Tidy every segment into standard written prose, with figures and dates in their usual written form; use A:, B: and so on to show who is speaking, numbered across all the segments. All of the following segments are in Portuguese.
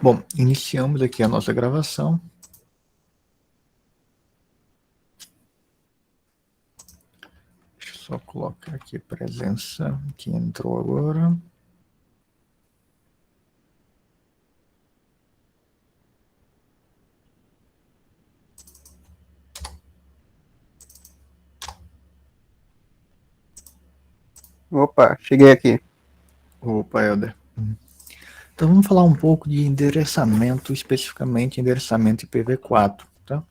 A: Bom, iniciamos aqui a nossa gravação. Deixa eu só colocar aqui presença que entrou agora.
B: Opa, cheguei aqui.
A: Opa, Helder. Então vamos falar um pouco de endereçamento, especificamente endereçamento IPv4, tá?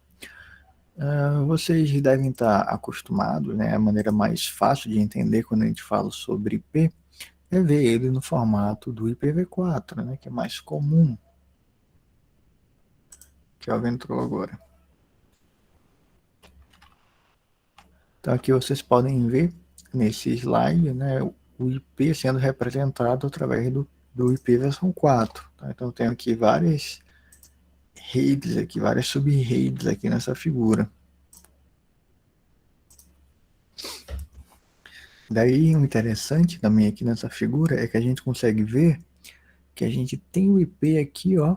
A: Vocês devem estar acostumados, né? A maneira mais fácil de entender quando a gente fala sobre IP é ver ele no formato do IPv4, né? Que é mais comum. Que alguém entrou agora. Então aqui vocês podem ver nesse slide, né, o IP sendo representado através do IP versão 4. Tá? Então tem aqui várias redes aqui, várias sub-redes aqui nessa figura. Daí o interessante também aqui nessa figura é que a gente consegue ver que a gente tem o IP aqui, ó,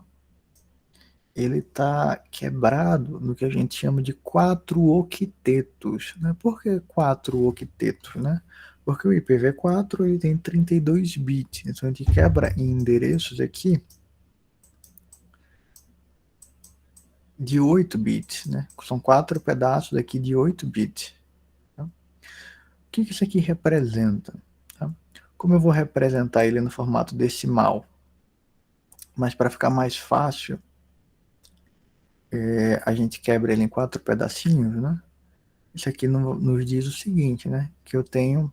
A: ele está quebrado no que a gente chama de 4 octetos. Né? Por que 4 octetos? Né? Porque o IPv4 ele tem 32 bits, então a gente quebra em endereços aqui de 8 bits. Né? São 4 pedaços aqui de 8 bits. Tá? O que isso aqui representa? Tá? Como eu vou representar ele no formato decimal? Mas para ficar mais fácil, a gente quebra ele em 4 pedacinhos, né? Isso aqui nos diz o seguinte, né? Que eu tenho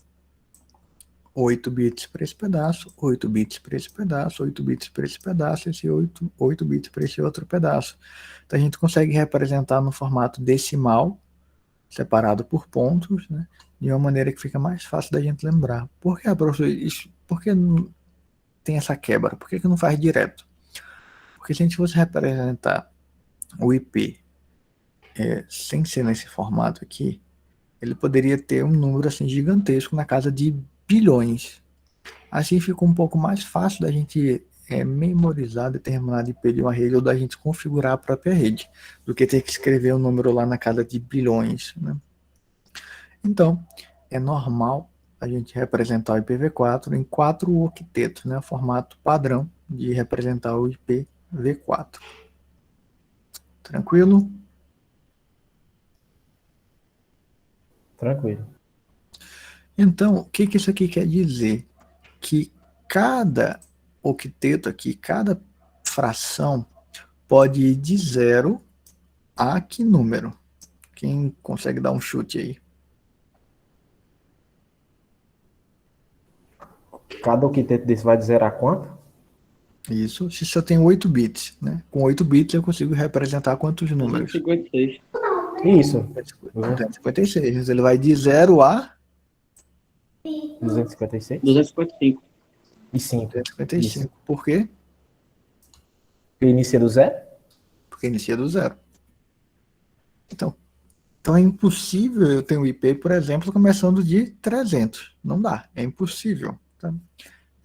A: 8 bits para esse pedaço, 8 bits para esse pedaço, 8 bits para esse pedaço, esse 8 bits para esse outro pedaço. Então a gente consegue representar no formato decimal, separado por pontos, né? De uma maneira que fica mais fácil da gente lembrar. Por que, professor, por que tem essa quebra? Por que não faz direto? Porque se a gente fosse representar o IP sem ser nesse formato aqui, ele poderia ter um número assim gigantesco na casa de bilhões. Assim fica um pouco mais fácil da gente memorizar determinado IP de uma rede ou da gente configurar a própria rede, do que ter que escrever o número lá na casa de bilhões. Né? Então, é normal a gente representar o IPv4 em 4 octetos, né? Formato padrão de representar o IPv4. Tranquilo?
C: Tranquilo.
A: Então, o que isso aqui quer dizer? Que cada octeto aqui, cada fração pode ir de 0 a que número? Quem consegue dar um chute aí?
C: Cada octeto desse vai de 0 a quanto?
A: Isso, se eu tenho 8 bits, né? Com 8 bits eu consigo representar quantos números?
D: 256.
C: Isso.
A: 256. Ele vai de 0 a
C: 256?
D: 255.
C: E 5.
A: 255. Por quê?
C: Porque inicia do zero?
A: Porque inicia do zero. Então é impossível eu ter um IP, por exemplo, começando de 300. Não dá, é impossível. Tá?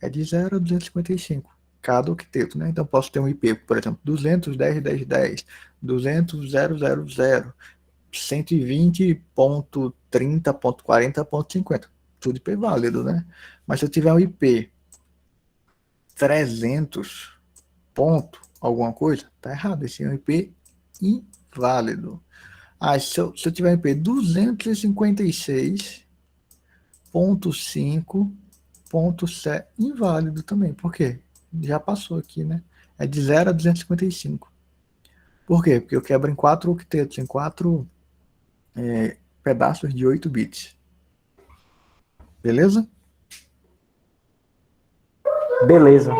A: É de 0 a 255, cada octeto. Né? Então posso ter um IP, por exemplo, 210.10.10, 200.000, 120.30.40.50. Tudo IP válido, né? Mas se eu tiver um IP 300 ponto alguma coisa, tá errado. Esse é um IP inválido. Se eu tiver um IP 256.5.7, inválido também. Por quê? Já passou aqui, né? É de 0 a 255. Por quê? Porque eu quebro em 4 octetos, em 4 pedaços de 8 bits. Beleza?
C: Beleza.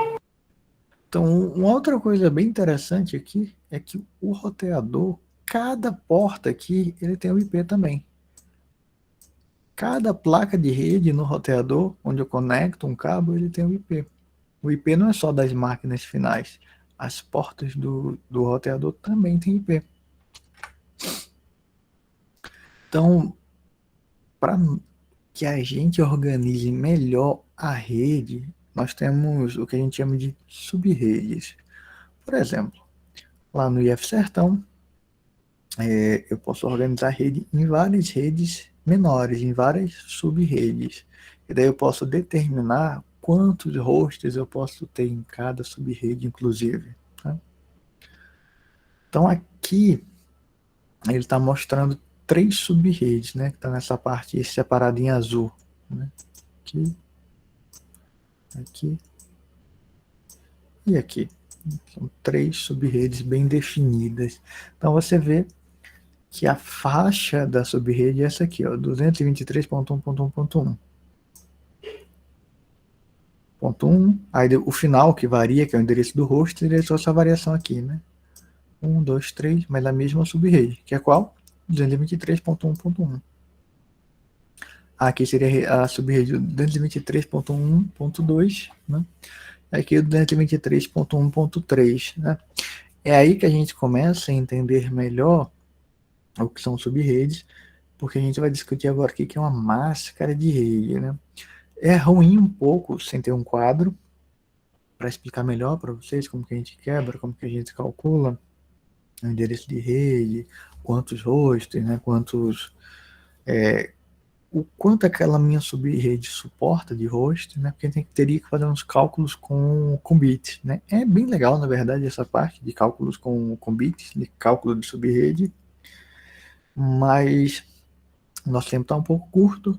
A: Então, uma outra coisa bem interessante aqui é que o roteador, cada porta aqui, ele tem um IP também. Cada placa de rede no roteador, onde eu conecto um cabo, ele tem um IP. O IP não é só das máquinas finais. As portas do roteador também tem IP. Então, para que a gente organize melhor a rede, nós temos o que a gente chama de sub-redes. Por exemplo, lá no IF Sertão, eu posso organizar a rede em várias redes menores, em várias sub-redes. E daí eu posso determinar quantos hosts eu posso ter em cada sub-rede, inclusive. Tá? Então aqui ele está mostrando 3 sub-redes, né? Que está nessa parte separada em azul. Né? Aqui, aqui e aqui. São 3 sub-redes bem definidas. Então você vê que a faixa da sub-rede é essa aqui, ó, 223.1.1.1. Ponto 1, aí o final que varia, que é o endereço do host, ele é só essa variação aqui, né? 1, 2, 3, mas a mesma sub-rede, que é qual? 223.1.1. Aqui seria a sub-rede 223.1.2, né? Aqui o 223.1.3, né? É aí que a gente começa a entender melhor o que são sub-redes, porque a gente vai discutir agora o que é uma máscara de rede, né? É ruim um pouco sem ter um quadro para explicar melhor para vocês como que a gente quebra, como que a gente calcula o endereço de rede, quantos hosts, né? O quanto aquela minha sub-rede suporta de host, né? Porque a gente teria que fazer uns cálculos com bits, né? É bem legal, na verdade, essa parte de cálculos com bits, de cálculo de sub-rede, mas o nosso tempo está um pouco curto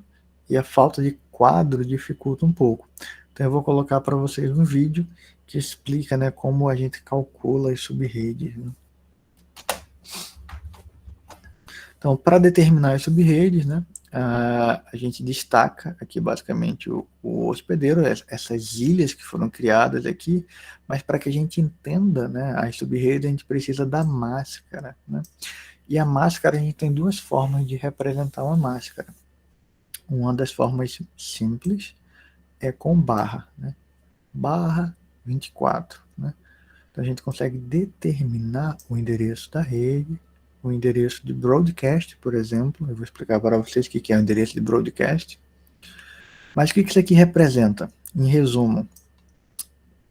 A: e a falta de quadro dificulta um pouco. Então eu vou colocar para vocês um vídeo que explica, né, como a gente calcula as sub-redes. Né? Então, para determinar as sub-redes, né, a gente destaca aqui basicamente o hospedeiro, essas ilhas que foram criadas aqui, mas para que a gente entenda, né, as sub-redes, a gente precisa da máscara. Né? E a máscara, a gente tem 2 formas de representar uma máscara. Uma das formas simples é com barra, né? Barra 24. Né? Então a gente consegue determinar o endereço da rede, o endereço de broadcast, por exemplo. Eu vou explicar para vocês o que é o endereço de broadcast. Mas o que isso aqui representa? Em resumo,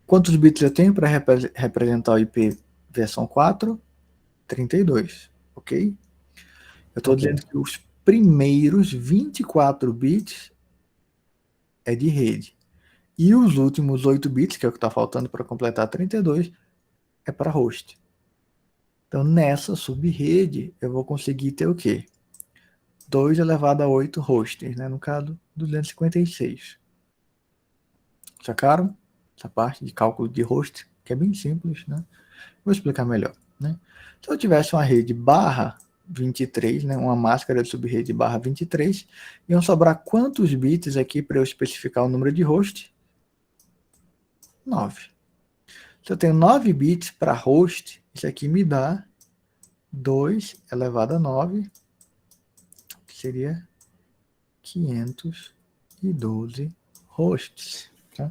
A: quantos bits eu tenho para representar o IP versão 4? 32, ok? Eu estou
C: Ok.
A: dizendo que os primeiros 24 bits é de rede. E os últimos 8 bits, que é o que está faltando para completar 32, é para host. Então, nessa sub-rede, eu vou conseguir ter o quê? 2 elevado a 8 hosts, né? No caso, 256. Sacaram? Essa parte de cálculo de host, que é bem simples, né? Vou explicar melhor, né? Se eu tivesse uma rede barra 23, né? Uma máscara de sub-rede barra 23, iam sobrar quantos bits aqui para eu especificar o número de host? 9. Se eu tenho 9 bits para host, isso aqui me dá 2 elevado a 9, que seria 512 hosts. Tá?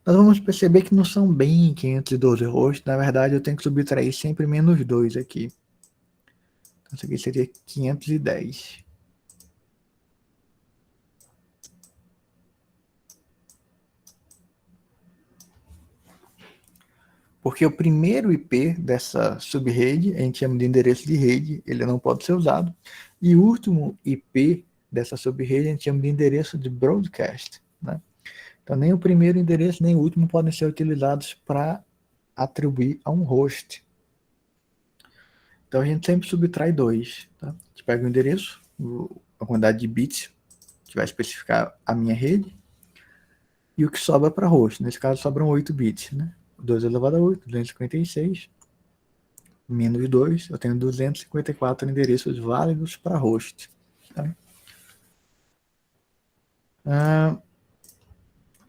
A: Nós vamos perceber que não são bem 512 hosts, na verdade eu tenho que subtrair sempre menos 2 aqui. Então isso aqui seria 510. Porque o primeiro IP dessa subrede, a gente chama de endereço de rede, ele não pode ser usado. E o último IP dessa subrede, a gente chama de endereço de broadcast. Né? Então, nem o primeiro endereço, nem o último podem ser utilizados para atribuir a um host. Então, a gente sempre subtrai 2. Tá? A gente pega o endereço, a quantidade de bits, que vai especificar a minha rede, e o que sobra para host. Nesse caso, sobram 8 bits. Né? 2 elevado a 8, 256. Menos 2, eu tenho 254 endereços válidos para host. Tá?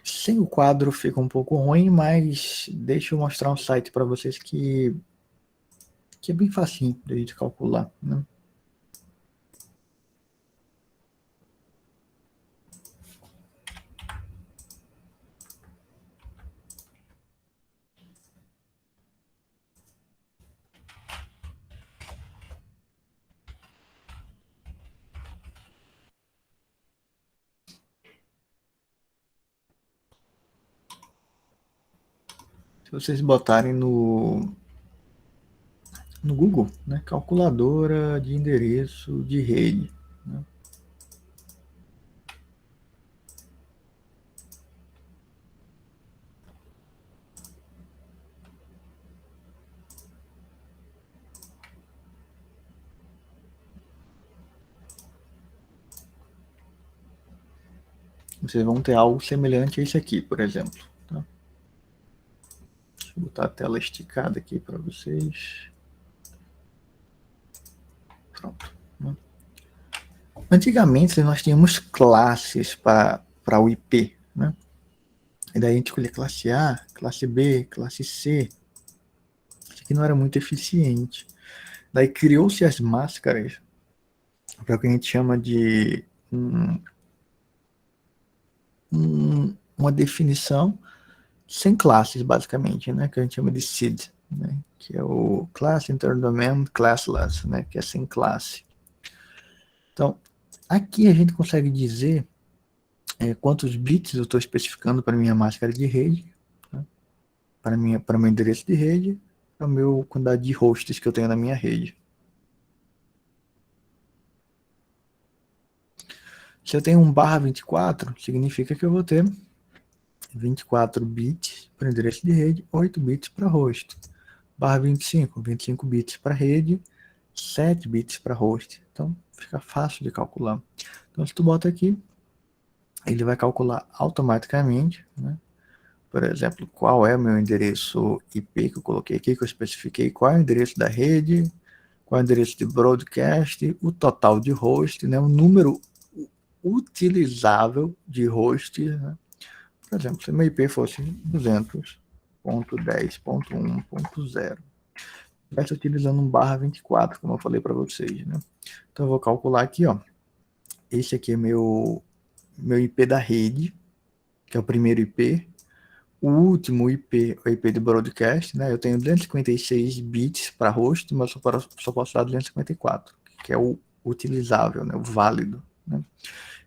A: Sem o quadro fica um pouco ruim, mas deixa eu mostrar um site para vocês que é bem facinho de a gente calcular. Né? Se vocês botarem no Google, né, calculadora de endereço de rede, né? Vocês vão ter algo semelhante a esse aqui, por exemplo. Tá? Deixa eu botar a tela esticada aqui para vocês. Pronto. Né? Antigamente nós tínhamos classes para o IP, né? E daí a gente escolhia classe A, classe B, classe C. Isso aqui não era muito eficiente. Daí criou-se as máscaras para o que a gente chama de uma definição sem classes, basicamente, né? Que a gente chama de SID, né? Que é o Class Interdomain Classless, né? Que é sem classe. Então, aqui a gente consegue dizer quantos bits eu estou especificando para minha máscara de rede, né? para o meu endereço de rede, para a minha quantidade de hosts que eu tenho na minha rede. Se eu tenho um /24, significa que eu vou ter 24 bits para endereço de rede, 8 bits para host. /25, 25 bits para rede, 7 bits para host. Então, fica fácil de calcular. Então, se tu bota aqui, ele vai calcular automaticamente, né? Por exemplo, qual é o meu endereço IP que eu coloquei aqui, que eu especifiquei, qual é o endereço da rede, qual é o endereço de broadcast, o total de host, né? O número utilizável de host, né? Por exemplo, se meu IP fosse 200.10.1.0, estivesse utilizando um /24, como eu falei para vocês, né? Então eu vou calcular aqui, ó. Esse aqui é meu IP da rede, que é o primeiro IP. O último IP, o IP de broadcast, né? Eu tenho 256 bits para host, mas só posso dar 254, que é o utilizável, né? O válido, né?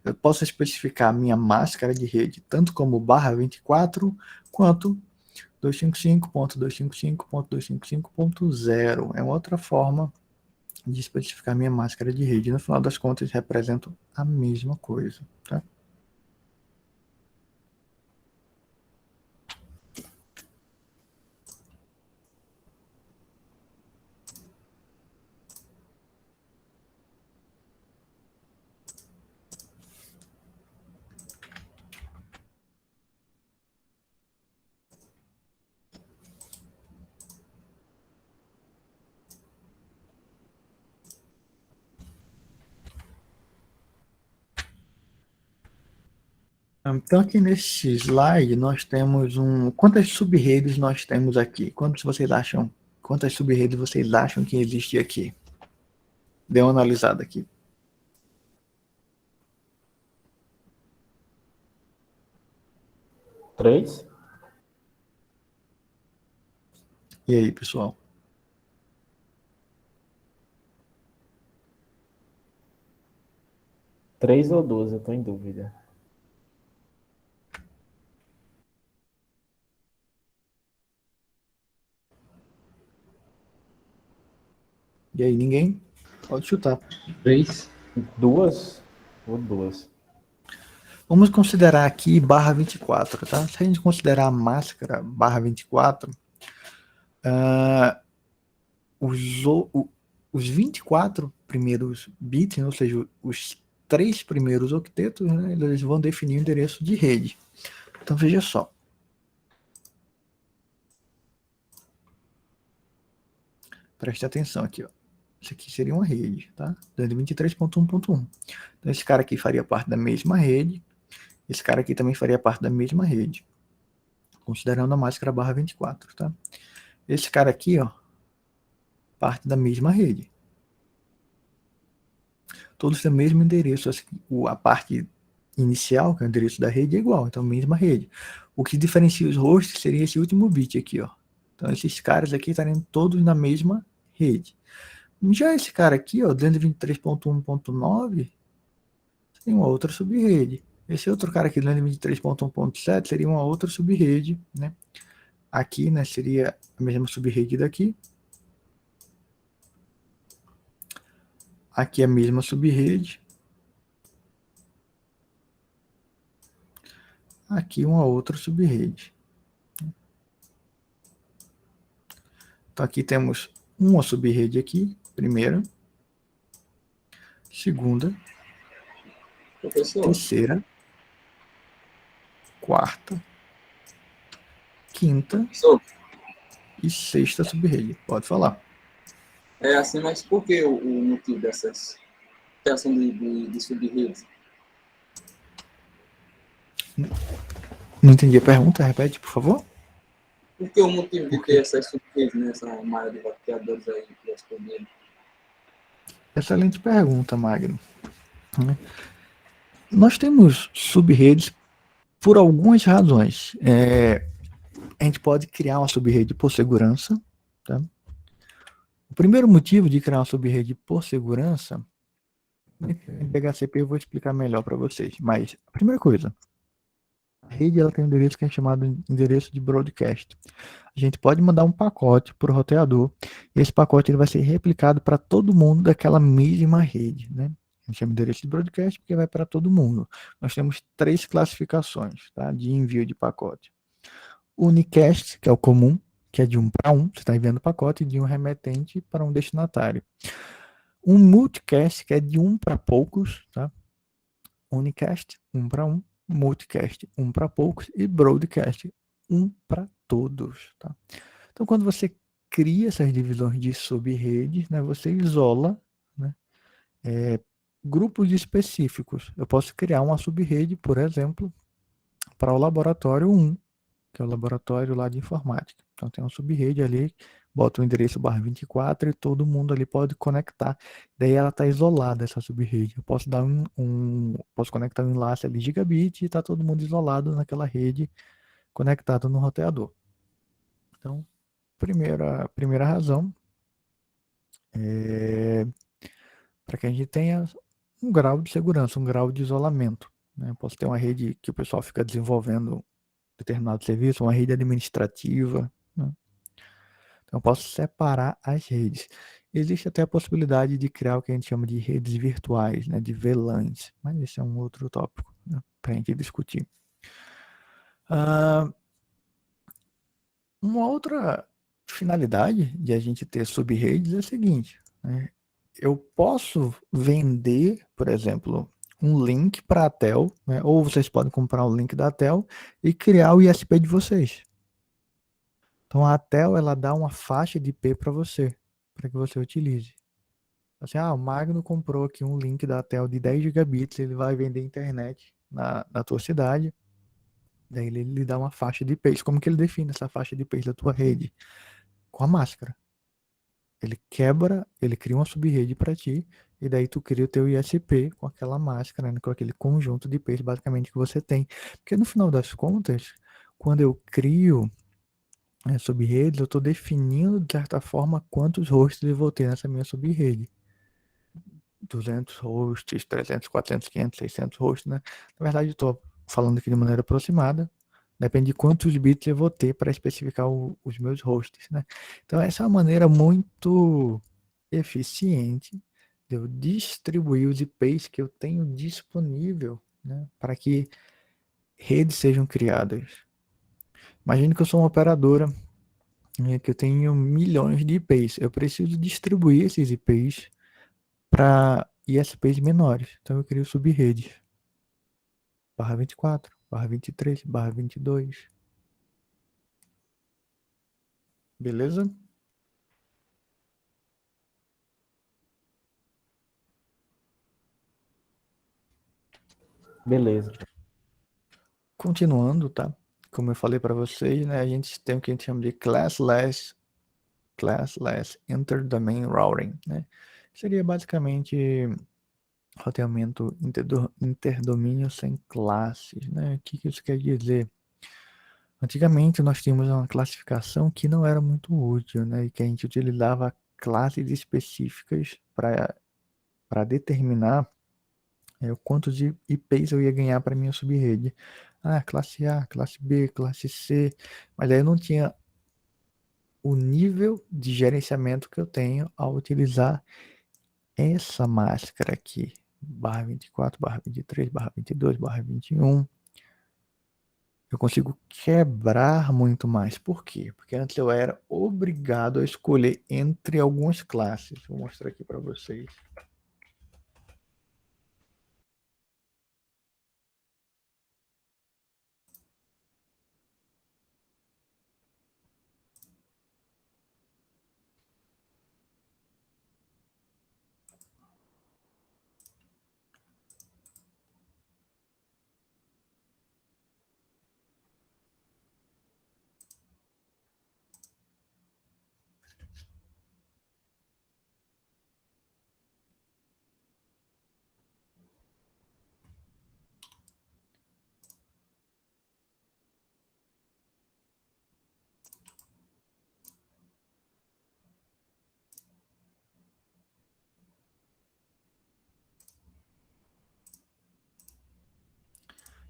A: Eu posso especificar a minha máscara de rede tanto como /24 quanto 255.255.255.0. É outra forma de especificar minha máscara de rede. No final das contas, representam a mesma coisa, tá? Então, aqui nesse slide, nós temos quantas sub-redes nós temos aqui? Quantas sub-redes vocês acham que existe aqui? Dê uma analisada aqui.
C: Três?
A: E aí, pessoal?
C: Três ou duas, eu tô em dúvida.
A: E aí, ninguém? Pode chutar.
D: 3.
C: Duas ou duas?
A: Vamos considerar aqui /24, tá? Se a gente considerar a máscara /24, os 24 primeiros bits, ou seja, os 3 primeiros octetos, né, eles vão definir o endereço de rede. Então, veja só. Preste atenção aqui, ó. Isso aqui seria uma rede, tá? 223.1.1. Então, esse cara aqui faria parte da mesma rede. Esse cara aqui também faria parte da mesma rede. Considerando a máscara /24, tá? Esse cara aqui, ó, parte da mesma rede. Todos têm o mesmo endereço. A parte inicial, que é o endereço da rede, é igual. Então, mesma rede. O que diferencia os hosts seria esse último bit aqui, ó. Então, esses caras aqui estariam todos na mesma rede. Já esse cara aqui, ó, 223.1.9, seria uma outra subrede. Esse outro cara aqui, 223.1.7, seria uma outra subrede, né? Aqui, né, seria a mesma subrede daqui. Aqui a mesma subrede. Aqui uma outra subrede. Então aqui temos uma subrede aqui, primeira, segunda,
D: Professor,
A: terceira, quarta, quinta
D: professor,
A: e sexta subrede. Pode falar.
D: é assim, mas por que o motivo dessas criação de sub-redes?
A: Não entendi a pergunta, repete, por favor.
D: Por que o motivo de
A: Ok.
D: ter essas sub-redes nessa malha de roteadores aí que responderam?
A: Excelente pergunta, Magno. Nós temos sub-redes por algumas razões. A gente pode criar uma sub-rede por segurança. Tá? O primeiro motivo de criar uma sub-rede por segurança, em PHCP eu vou explicar melhor para vocês. Mas a primeira coisa, a rede ela tem um endereço que é chamado endereço de broadcast. A gente pode mandar um pacote para o roteador e esse pacote ele vai ser replicado para todo mundo daquela mesma rede. Né? A gente chama de endereço de broadcast porque vai para todo mundo. Nós temos 3 classificações, tá, de envio de pacote. Unicast, que é o comum, que é de 1 para 1, você está enviando pacote de um remetente para um destinatário. Um multicast, que é de 1 para poucos, tá? Unicast, 1 para 1, multicast, 1 para poucos e broadcast, 1 para todos, tá? Então, quando você cria essas divisões de sub-redes, né, você isola, né, grupos específicos. Eu posso criar uma sub-rede, por exemplo, para o laboratório 1, que é o laboratório lá de informática. Então tem uma sub-rede ali, bota o endereço /24 e todo mundo ali pode conectar. Daí ela está isolada, essa sub-rede. Eu posso dar posso conectar um enlace ali gigabit e está todo mundo isolado naquela rede, conectado no roteador. Então, primeira razão é para que a gente tenha um grau de segurança, um grau de isolamento. Né? Eu posso ter uma rede que o pessoal fica desenvolvendo determinado serviço, uma rede administrativa, né? Então, eu posso separar as redes. Existe até a possibilidade de criar o que a gente chama de redes virtuais, né, de VLANs, mas esse é um outro tópico, né, para a gente discutir. Uma outra finalidade de a gente ter sub-redes é a seguinte, né, eu posso vender, por exemplo, um link para a Tel, né, ou vocês podem comprar um link da Tel e criar o ISP de vocês. Então a Tel ela dá uma faixa de IP para você, para que você utilize. Assim, o Magno comprou aqui um link da Tel de 10 gigabits, ele vai vender internet na tua cidade. Daí ele lhe dá uma faixa de IPs. Como que ele define essa faixa de IPs da tua rede? Com a máscara. Ele quebra, ele cria uma sub-rede para ti, e daí tu cria o teu ISP com aquela máscara, né, com aquele conjunto de IPs basicamente que você tem. Porque no final das contas, quando eu crio sub-redes, eu estou definindo, de certa forma, quantos hosts eu vou ter nessa minha sub-rede. 200 hosts, 300, 400, 500, 600 hosts, né? Na verdade, eu estou falando aqui de maneira aproximada. Depende de quantos bits eu vou ter para especificar os meus hosts, né? Então, essa é uma maneira muito eficiente de eu distribuir os IPs que eu tenho disponível, né, para que redes sejam criadas. Imagine que eu sou uma operadora, né, que eu tenho milhões de IPs. Eu preciso distribuir esses IPs para ISPs menores. Então eu crio subredes. /24, /23, /22. Beleza?
C: Beleza.
A: Continuando, tá? Como eu falei para vocês, né, a gente tem o que a gente chama de classless interdomain routing, né? Seria basicamente roteamento interdomínio sem classes, né? O que isso quer dizer? Antigamente nós tínhamos uma classificação que não era muito útil, né? E que a gente utilizava classes específicas para determinar o quanto de IPs eu ia ganhar para minha subrede. Classe A, classe B, classe C, mas aí eu não tinha o nível de gerenciamento que eu tenho ao utilizar essa máscara aqui, barra 24, barra 23, barra 22, barra 21. Eu consigo quebrar muito mais. Por quê? Porque antes eu era obrigado a escolher entre algumas classes. Vou mostrar aqui para vocês.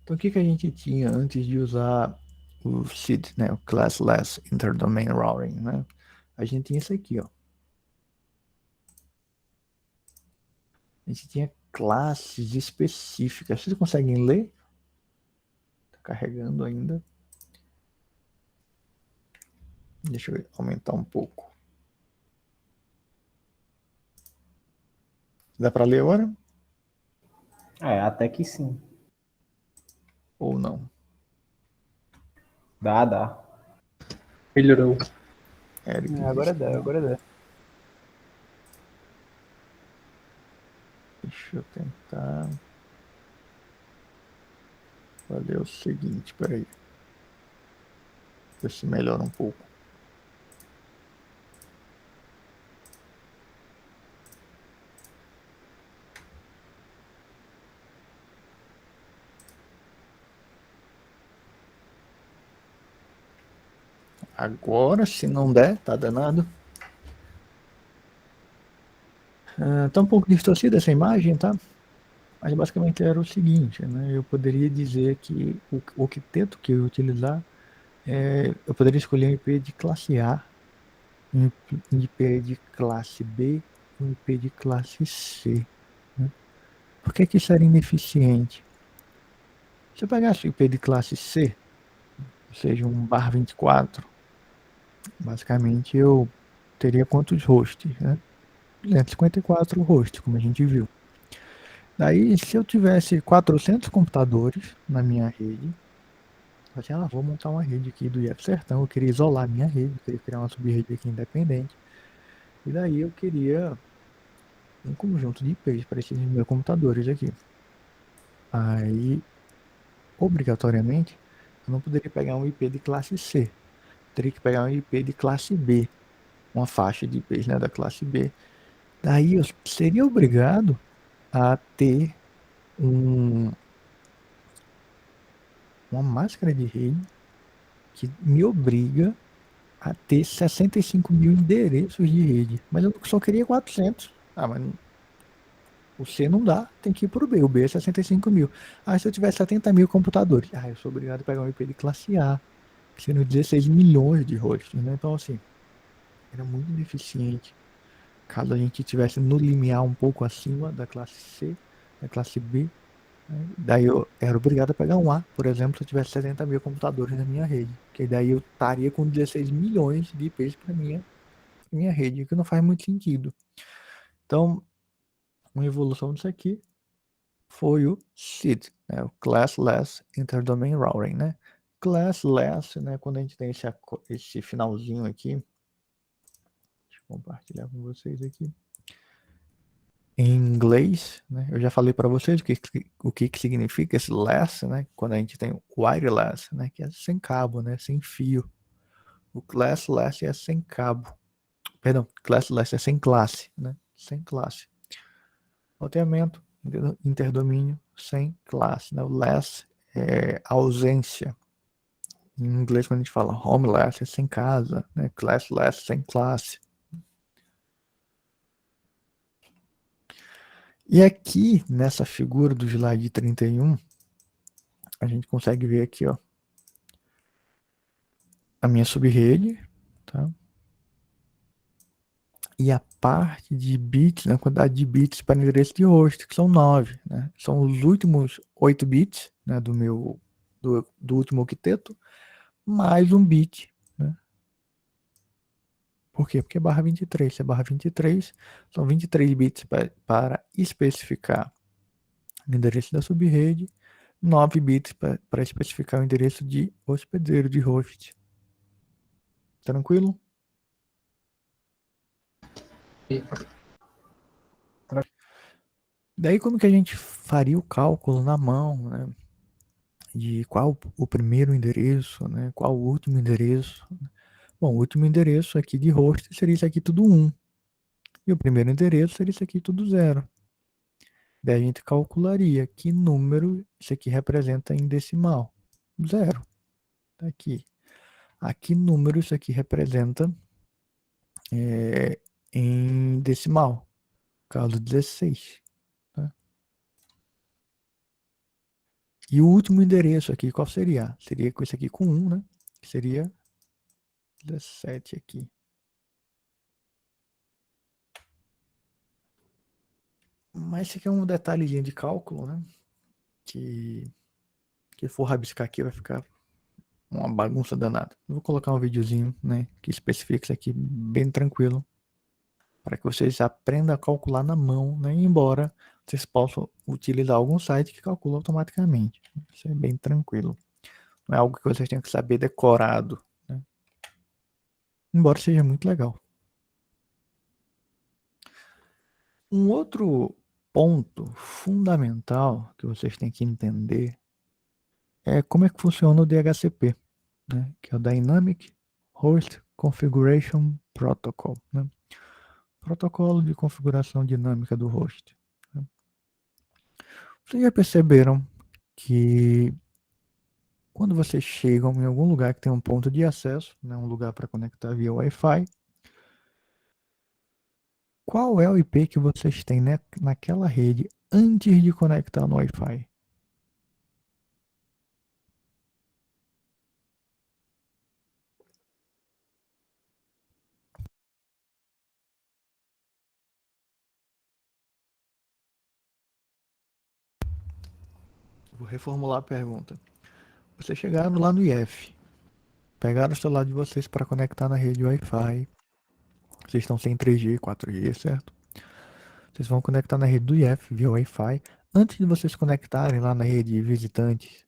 A: Então, o que a gente tinha antes de usar o SID, né? O Classless Interdomain Routing, né? A gente tinha isso aqui, ó. A gente tinha classes específicas. Vocês conseguem ler? Tá carregando ainda. Deixa eu aumentar um pouco. Dá para ler agora?
C: Até que sim.
A: Ou não?
C: Dá.
D: Melhorou.
A: Eric
B: Agora
A: disse que
B: dá,
A: não.
B: agora dá.
A: Deixa eu tentar fazer o seguinte, peraí. Ver se melhora um pouco. Agora, se não der, tá danado. Tá um pouco distorcida essa imagem, tá? Mas basicamente era o seguinte, né? Eu poderia dizer que o octeto que eu ia utilizar, eu poderia escolher um IP de classe A, um IP de classe B, um IP de classe C. Né? Por que isso era ineficiente? Se eu pegasse o IP de classe C, ou seja, um bar 24, basicamente eu teria quantos hosts? Né? 254 hosts, como a gente viu. Daí, se eu tivesse 400 computadores na minha rede, eu assim, vou montar uma rede aqui do IF Sertão, eu queria isolar a minha rede, eu queria criar uma sub-rede aqui independente. E daí eu queria um conjunto de IPs para esses meus computadores aqui. Aí, obrigatoriamente, eu não poderia pegar um IP de classe C. Eu teria que pegar um IP de classe B, uma faixa de IPs, né, da classe B. Daí eu seria obrigado a ter uma máscara de rede que me obriga a ter 65 mil endereços de rede. Mas eu só queria 400. Mas o C não dá, tem que ir para o B. O B é 65 mil. Se eu tiver 70 mil computadores, eu sou obrigado a pegar um IP de classe A, sendo 16 milhões de hosts. Né? Então, assim, era muito ineficiente. Caso a gente tivesse no limiar um pouco acima da classe C, da classe B, né? Daí eu era obrigado a pegar um A, por exemplo, se eu tivesse 70 mil computadores na minha rede. Que daí eu estaria com 16 milhões de IPs para minha rede, que não faz muito sentido. Então, uma evolução disso aqui foi o CID, né? O Classless Interdomain Routing, né? Classless, né? Quando a gente tem esse finalzinho aqui, deixa eu compartilhar com vocês aqui. Em inglês, né? Eu já falei para vocês o que significa esse less, né? Quando a gente tem o wireless, né? Que é sem cabo, né? Sem fio. O classless é sem cabo. Perdão, classless é sem classe, né? Sem classe. Roteamento, interdomínio, sem classe, né? O less é ausência. Em inglês, quando a gente fala homeless, é sem casa, né? Classless, sem classe. E aqui, nessa figura do slide 31, a gente consegue ver aqui, ó, a minha subrede, tá? e a parte de bits, né, a quantidade de bits para endereço de host, que são 9, né? São os últimos 8 bits, né, do último octeto, mais um bit, né? Por quê? Porque é barra 23. Se é barra 23, são 23 bits para especificar o endereço da subrede, 9 bits para especificar o endereço de hospedeiro, de host. Tranquilo? Daí, como que a gente faria o cálculo na mão, né? De qual o primeiro endereço, né? Qual o último endereço? Bom, o último endereço aqui de host seria isso aqui tudo 1. E o primeiro endereço seria isso aqui tudo 0. Daí a gente calcularia que número isso aqui representa em decimal. 0. Tá aqui. A que número isso aqui representa em decimal? Caso 16. Tá? E o último endereço aqui, qual seria? Seria com isso aqui com 1, né? Seria 17 aqui. Mas isso aqui é um detalhezinho de cálculo, né? Que for rabiscar aqui vai ficar uma bagunça danada. Eu vou colocar um videozinho, né? Que especifica isso aqui bem tranquilo. Para que vocês aprendam a calcular na mão, né? Embora vocês possam utilizar algum site que calcula automaticamente. Isso é bem tranquilo. Não é algo que vocês tenham que saber decorado, né? Embora seja muito legal. Um outro ponto fundamental que vocês têm que entender é como é que funciona o DHCP, né? Que é o Dynamic Host Configuration Protocol, né? Protocolo de configuração dinâmica do host. Né? Vocês já perceberam que quando vocês chegam em algum lugar que tem um ponto de acesso, né, um lugar para conectar via Wi-Fi, qual é o IP que vocês têm, né, naquela rede antes de conectar no Wi-Fi? Vou reformular a pergunta. Vocês chegaram lá no IF, pegaram o celular de vocês para conectar na rede Wi-Fi. Vocês estão sem 3G, 4G, certo? Vocês vão conectar na rede do IF via Wi-Fi. Antes de vocês conectarem lá na rede de visitantes,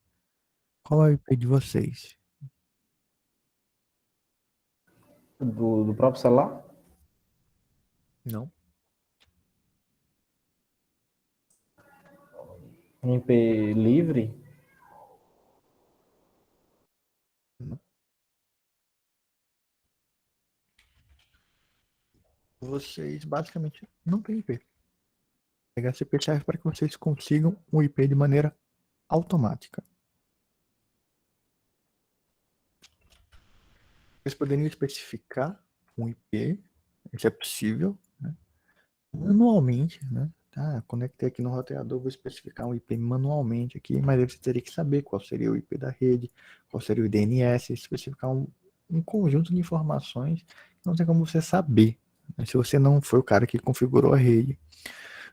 A: qual é o IP de vocês?
C: Do próprio celular?
A: Não?
C: MP livre?
A: Não. Vocês basicamente não têm IP. HCP serve para que vocês consigam um IP de maneira automática. Vocês poderiam especificar um IP, isso é possível, né? Manualmente, né? Tá, conectei aqui no roteador, vou especificar um IP manualmente aqui, mas aí você teria que saber qual seria o IP da rede, qual seria o DNS, especificar um conjunto de informações que não tem como você saber, né, se você não foi o cara que configurou a rede.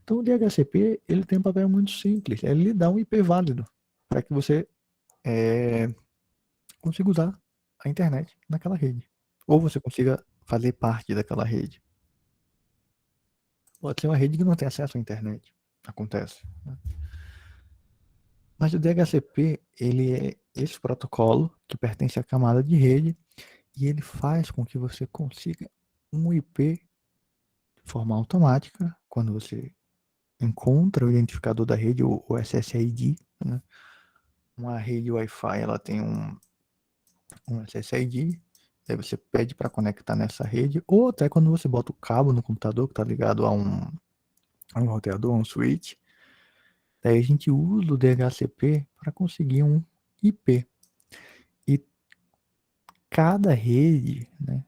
A: Então o DHCP ele tem um papel muito simples, ele lhe dá um IP válido para que você consiga usar a internet naquela rede, ou você consiga fazer parte daquela rede. Pode ser uma rede que não tem acesso à internet, acontece, né? Mas o DHCP ele é esse protocolo que pertence à camada de rede e ele faz com que você consiga um IP de forma automática quando você encontra o identificador da rede, o SSID, né? Uma rede Wi-Fi ela tem um SSID, aí você pede para conectar nessa rede, ou até quando você bota o cabo no computador que está ligado a um roteador, um switch, daí a gente usa o DHCP para conseguir um IP. E cada rede, né,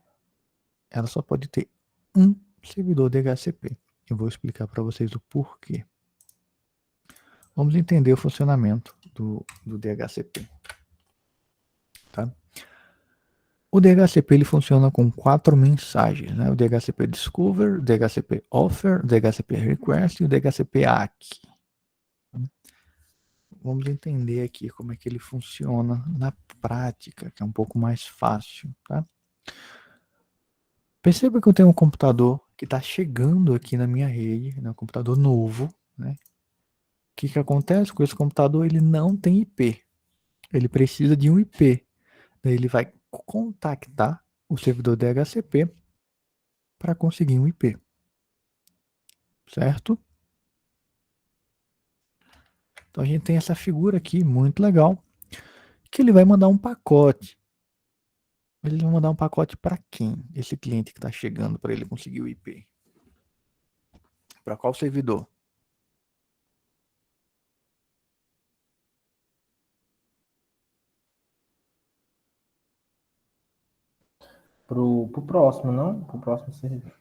A: ela só pode ter um servidor DHCP. Eu vou explicar para vocês o porquê. Vamos entender o funcionamento do DHCP. Tá? O DHCP ele funciona com 4 mensagens, né? O DHCP Discover, o DHCP Offer, o DHCP Request e o DHCP ACK. Vamos entender aqui como é que ele funciona na prática, que é um pouco mais fácil, tá? Perceba que eu tenho um computador que está chegando aqui na minha rede, né? Um computador novo, né? O que acontece com esse computador? Ele não tem IP. Ele precisa de um IP. Daí ele vai contactar o servidor DHCP para conseguir um IP. Certo? Então a gente tem essa figura aqui, muito legal, que ele vai mandar um pacote. Ele vai mandar um pacote para quem? Esse cliente que está chegando para ele conseguir o IP. Para qual servidor?
C: Pro próximo, não? Pro próximo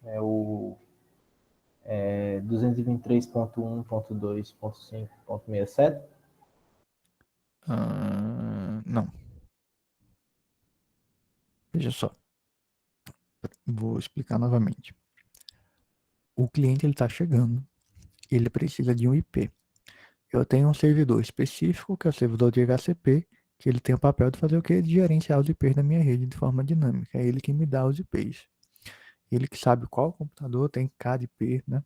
C: é o 223.1.2.5.67.
A: Não. Veja só. Vou explicar novamente. O cliente está chegando. Ele precisa de um IP. Eu tenho um servidor específico, que é o servidor de DHCP, que ele tem o papel de fazer o quê? De gerenciar os IPs da minha rede de forma dinâmica. É ele que me dá os IPs. Ele que sabe qual computador tem cada IP, né?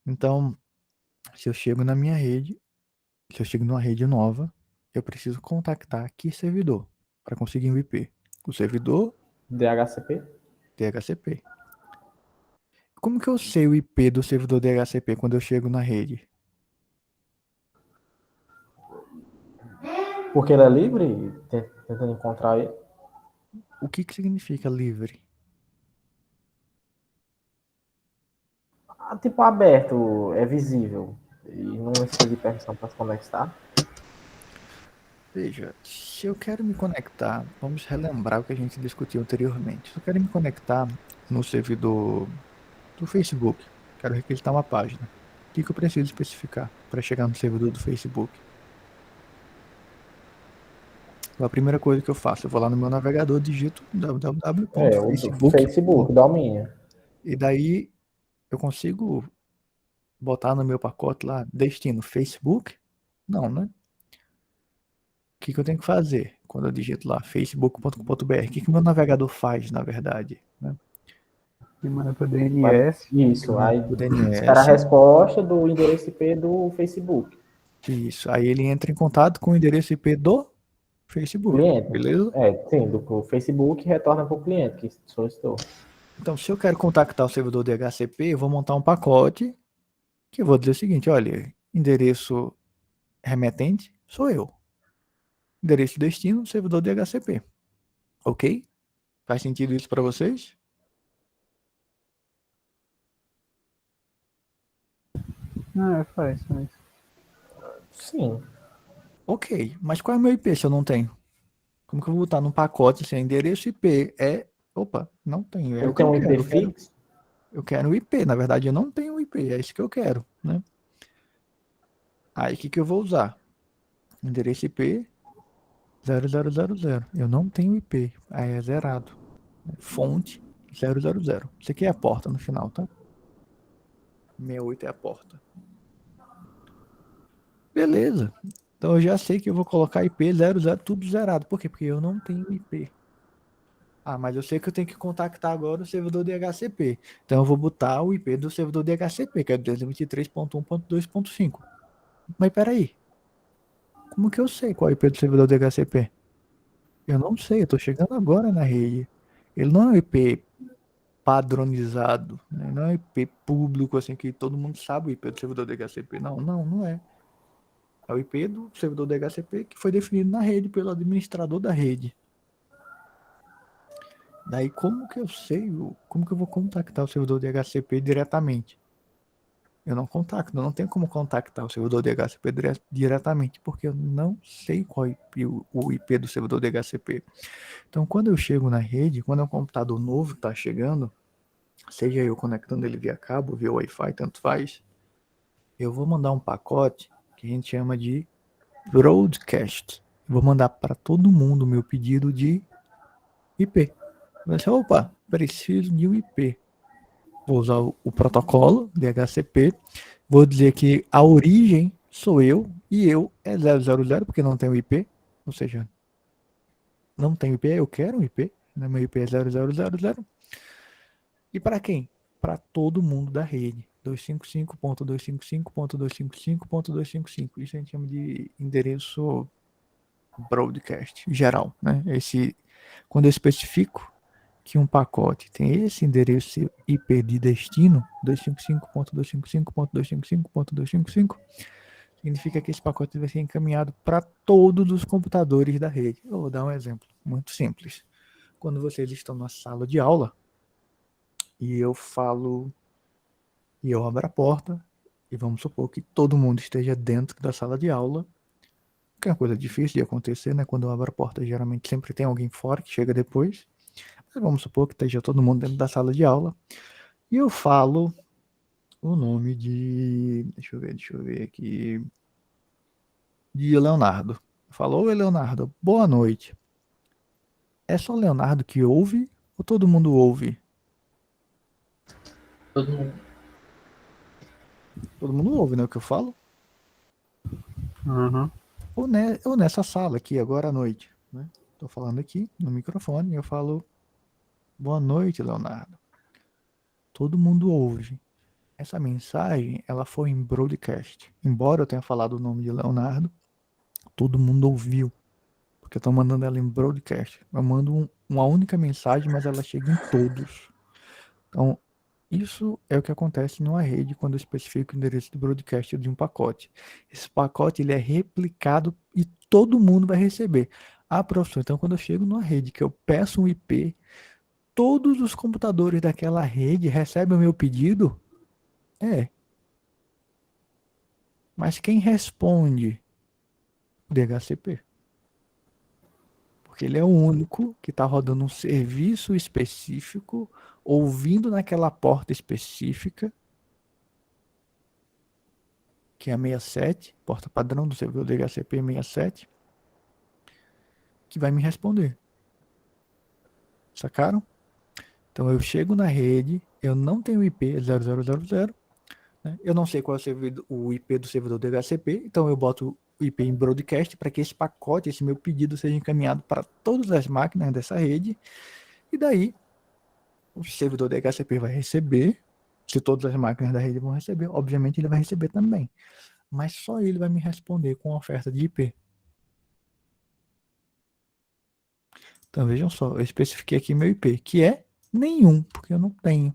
A: Então, se eu chego na minha rede, se eu chego numa rede nova, eu preciso contactar que servidor para conseguir um IP. O servidor
C: DHCP?
A: DHCP. Como que eu sei o IP do servidor DHCP quando eu chego na rede?
C: Porque ele é livre, tentando encontrar ele.
A: O que significa livre?
C: Tipo aberto, é visível. E não precisa de permissão para se conectar.
A: Veja, se eu quero me conectar, vamos relembrar o que a gente discutiu anteriormente. Se eu quero me conectar no servidor do Facebook, quero requisitar uma página. O que eu preciso especificar para chegar no servidor do Facebook? Então, a primeira coisa que eu faço, eu vou lá no meu navegador, digito
C: O do
A: www.facebook
C: Facebook, domínio.
A: e daí eu consigo botar no meu pacote lá, destino Facebook? Não, né? O que eu tenho que fazer quando eu digito lá facebook.com.br? O que o meu navegador faz, na verdade? Né?
B: E manda pro DNS.
C: Isso, aí
A: O
C: espera a
A: DNS,
C: resposta do endereço IP do Facebook.
A: isso. Aí ele entra em contato com o endereço IP do Facebook,
C: Cliente.
A: beleza?
C: Sim, do Facebook retorna para o cliente que solicitou.
A: Então, se eu quero contactar o servidor DHCP, eu vou montar um pacote que eu vou dizer o seguinte, olha, endereço remetente sou eu. Endereço destino, servidor DHCP. Ok? Faz sentido isso para vocês?
B: Não, faz.
C: Sim.
A: Ok, mas qual é o meu IP se eu não tenho? Como que eu vou botar num pacote sem endereço IP? Opa, não tenho. É
C: Ele
A: o que
C: tem
A: eu
C: um IP
A: quero.
C: fixo?
A: Eu quero o IP. Na verdade, eu não tenho o IP. É isso que eu quero, né? Aí, o que eu vou usar? Endereço IP 0000. Eu não tenho IP. Aí é zerado. Fonte 000. Isso aqui é a porta no final, tá? 68 é a porta. Beleza. Então eu já sei que eu vou colocar IP 00, tudo zerado. Por quê? Porque eu não tenho IP. Ah, mas eu sei que eu tenho que contactar agora o servidor DHCP. Então eu vou botar o IP do servidor DHCP, que é 223.1.2.5. Mas peraí. Como que eu sei qual é o IP do servidor DHCP? Eu não sei, eu tô chegando agora na rede. Ele não é um IP padronizado, né? Não é um IP público, assim, que todo mundo sabe o IP do servidor DHCP. Não é. É o IP do servidor DHCP que foi definido na rede pelo administrador da rede. Daí como que eu sei, como que eu vou contactar o servidor DHCP diretamente? Eu não contacto, eu não tenho como contactar o servidor DHCP diretamente, porque eu não sei qual é o IP do servidor DHCP. Então, quando eu chego na rede, quando é um computador novo que está chegando, seja eu conectando ele via cabo, via Wi-Fi, tanto faz, eu vou mandar um pacote que a gente chama de broadcast. Vou mandar para todo mundo o meu pedido de IP. Vai ser, opa, preciso de um IP. Vou usar o protocolo DHCP. Vou dizer que a origem sou eu e eu é 000 porque não tem o IP. Ou seja, não tem IP, eu quero um IP. Né? Meu IP é 0000. E para quem? Para todo mundo da rede. 255.255.255.255. Isso a gente chama de endereço broadcast geral, né? Quando eu especifico que um pacote tem esse endereço IP de destino, 255.255.255.255, significa que esse pacote vai ser encaminhado para todos os computadores da rede. Eu vou dar um exemplo muito simples. Quando vocês estão na sala de aula e eu falo e eu abro a porta e vamos supor que todo mundo esteja dentro da sala de aula, que é uma coisa difícil de acontecer, né? Quando eu abro a porta, geralmente sempre tem alguém fora que chega depois. Mas vamos supor que esteja todo mundo dentro da sala de aula e eu falo o nome de. Deixa eu ver aqui. De Leonardo. Falou, oi Leonardo, boa noite. É só Leonardo que ouve ou todo mundo ouve?
C: Todo mundo.
A: Todo mundo ouve, né? O que eu falo?
B: Aham.
A: Ou nessa sala aqui, agora à noite. Né? Tô falando aqui no microfone e eu falo, boa noite, Leonardo. Todo mundo ouve. Essa mensagem, ela foi em broadcast. Embora eu tenha falado o nome de Leonardo, todo mundo ouviu. Porque eu tô mandando ela em broadcast. Eu mando uma única mensagem, mas ela chega em todos. Então, isso é o que acontece numa rede quando eu especifico o endereço de broadcast de um pacote. Esse pacote ele é replicado e todo mundo vai receber. Ah, professor, então quando eu chego numa rede que eu peço um IP, todos os computadores daquela rede recebem o meu pedido? É. Mas quem responde? O DHCP. Porque ele é o único que está rodando um serviço específico, ouvindo naquela porta específica, que é a 67, porta padrão do servidor DHCP 67, que vai me responder. Sacaram? Então eu chego na rede, eu não tenho IP 0000, né? Eu não sei qual é o IP do servidor DHCP, então eu boto o IP em broadcast para que esse pacote, esse meu pedido seja encaminhado para todas as máquinas dessa rede, e daí o servidor DHCP vai receber, se todas as máquinas da rede vão receber, obviamente ele vai receber também, mas só ele vai me responder com a oferta de IP. Então vejam só, eu especifiquei aqui meu IP, que é nenhum, porque eu não tenho.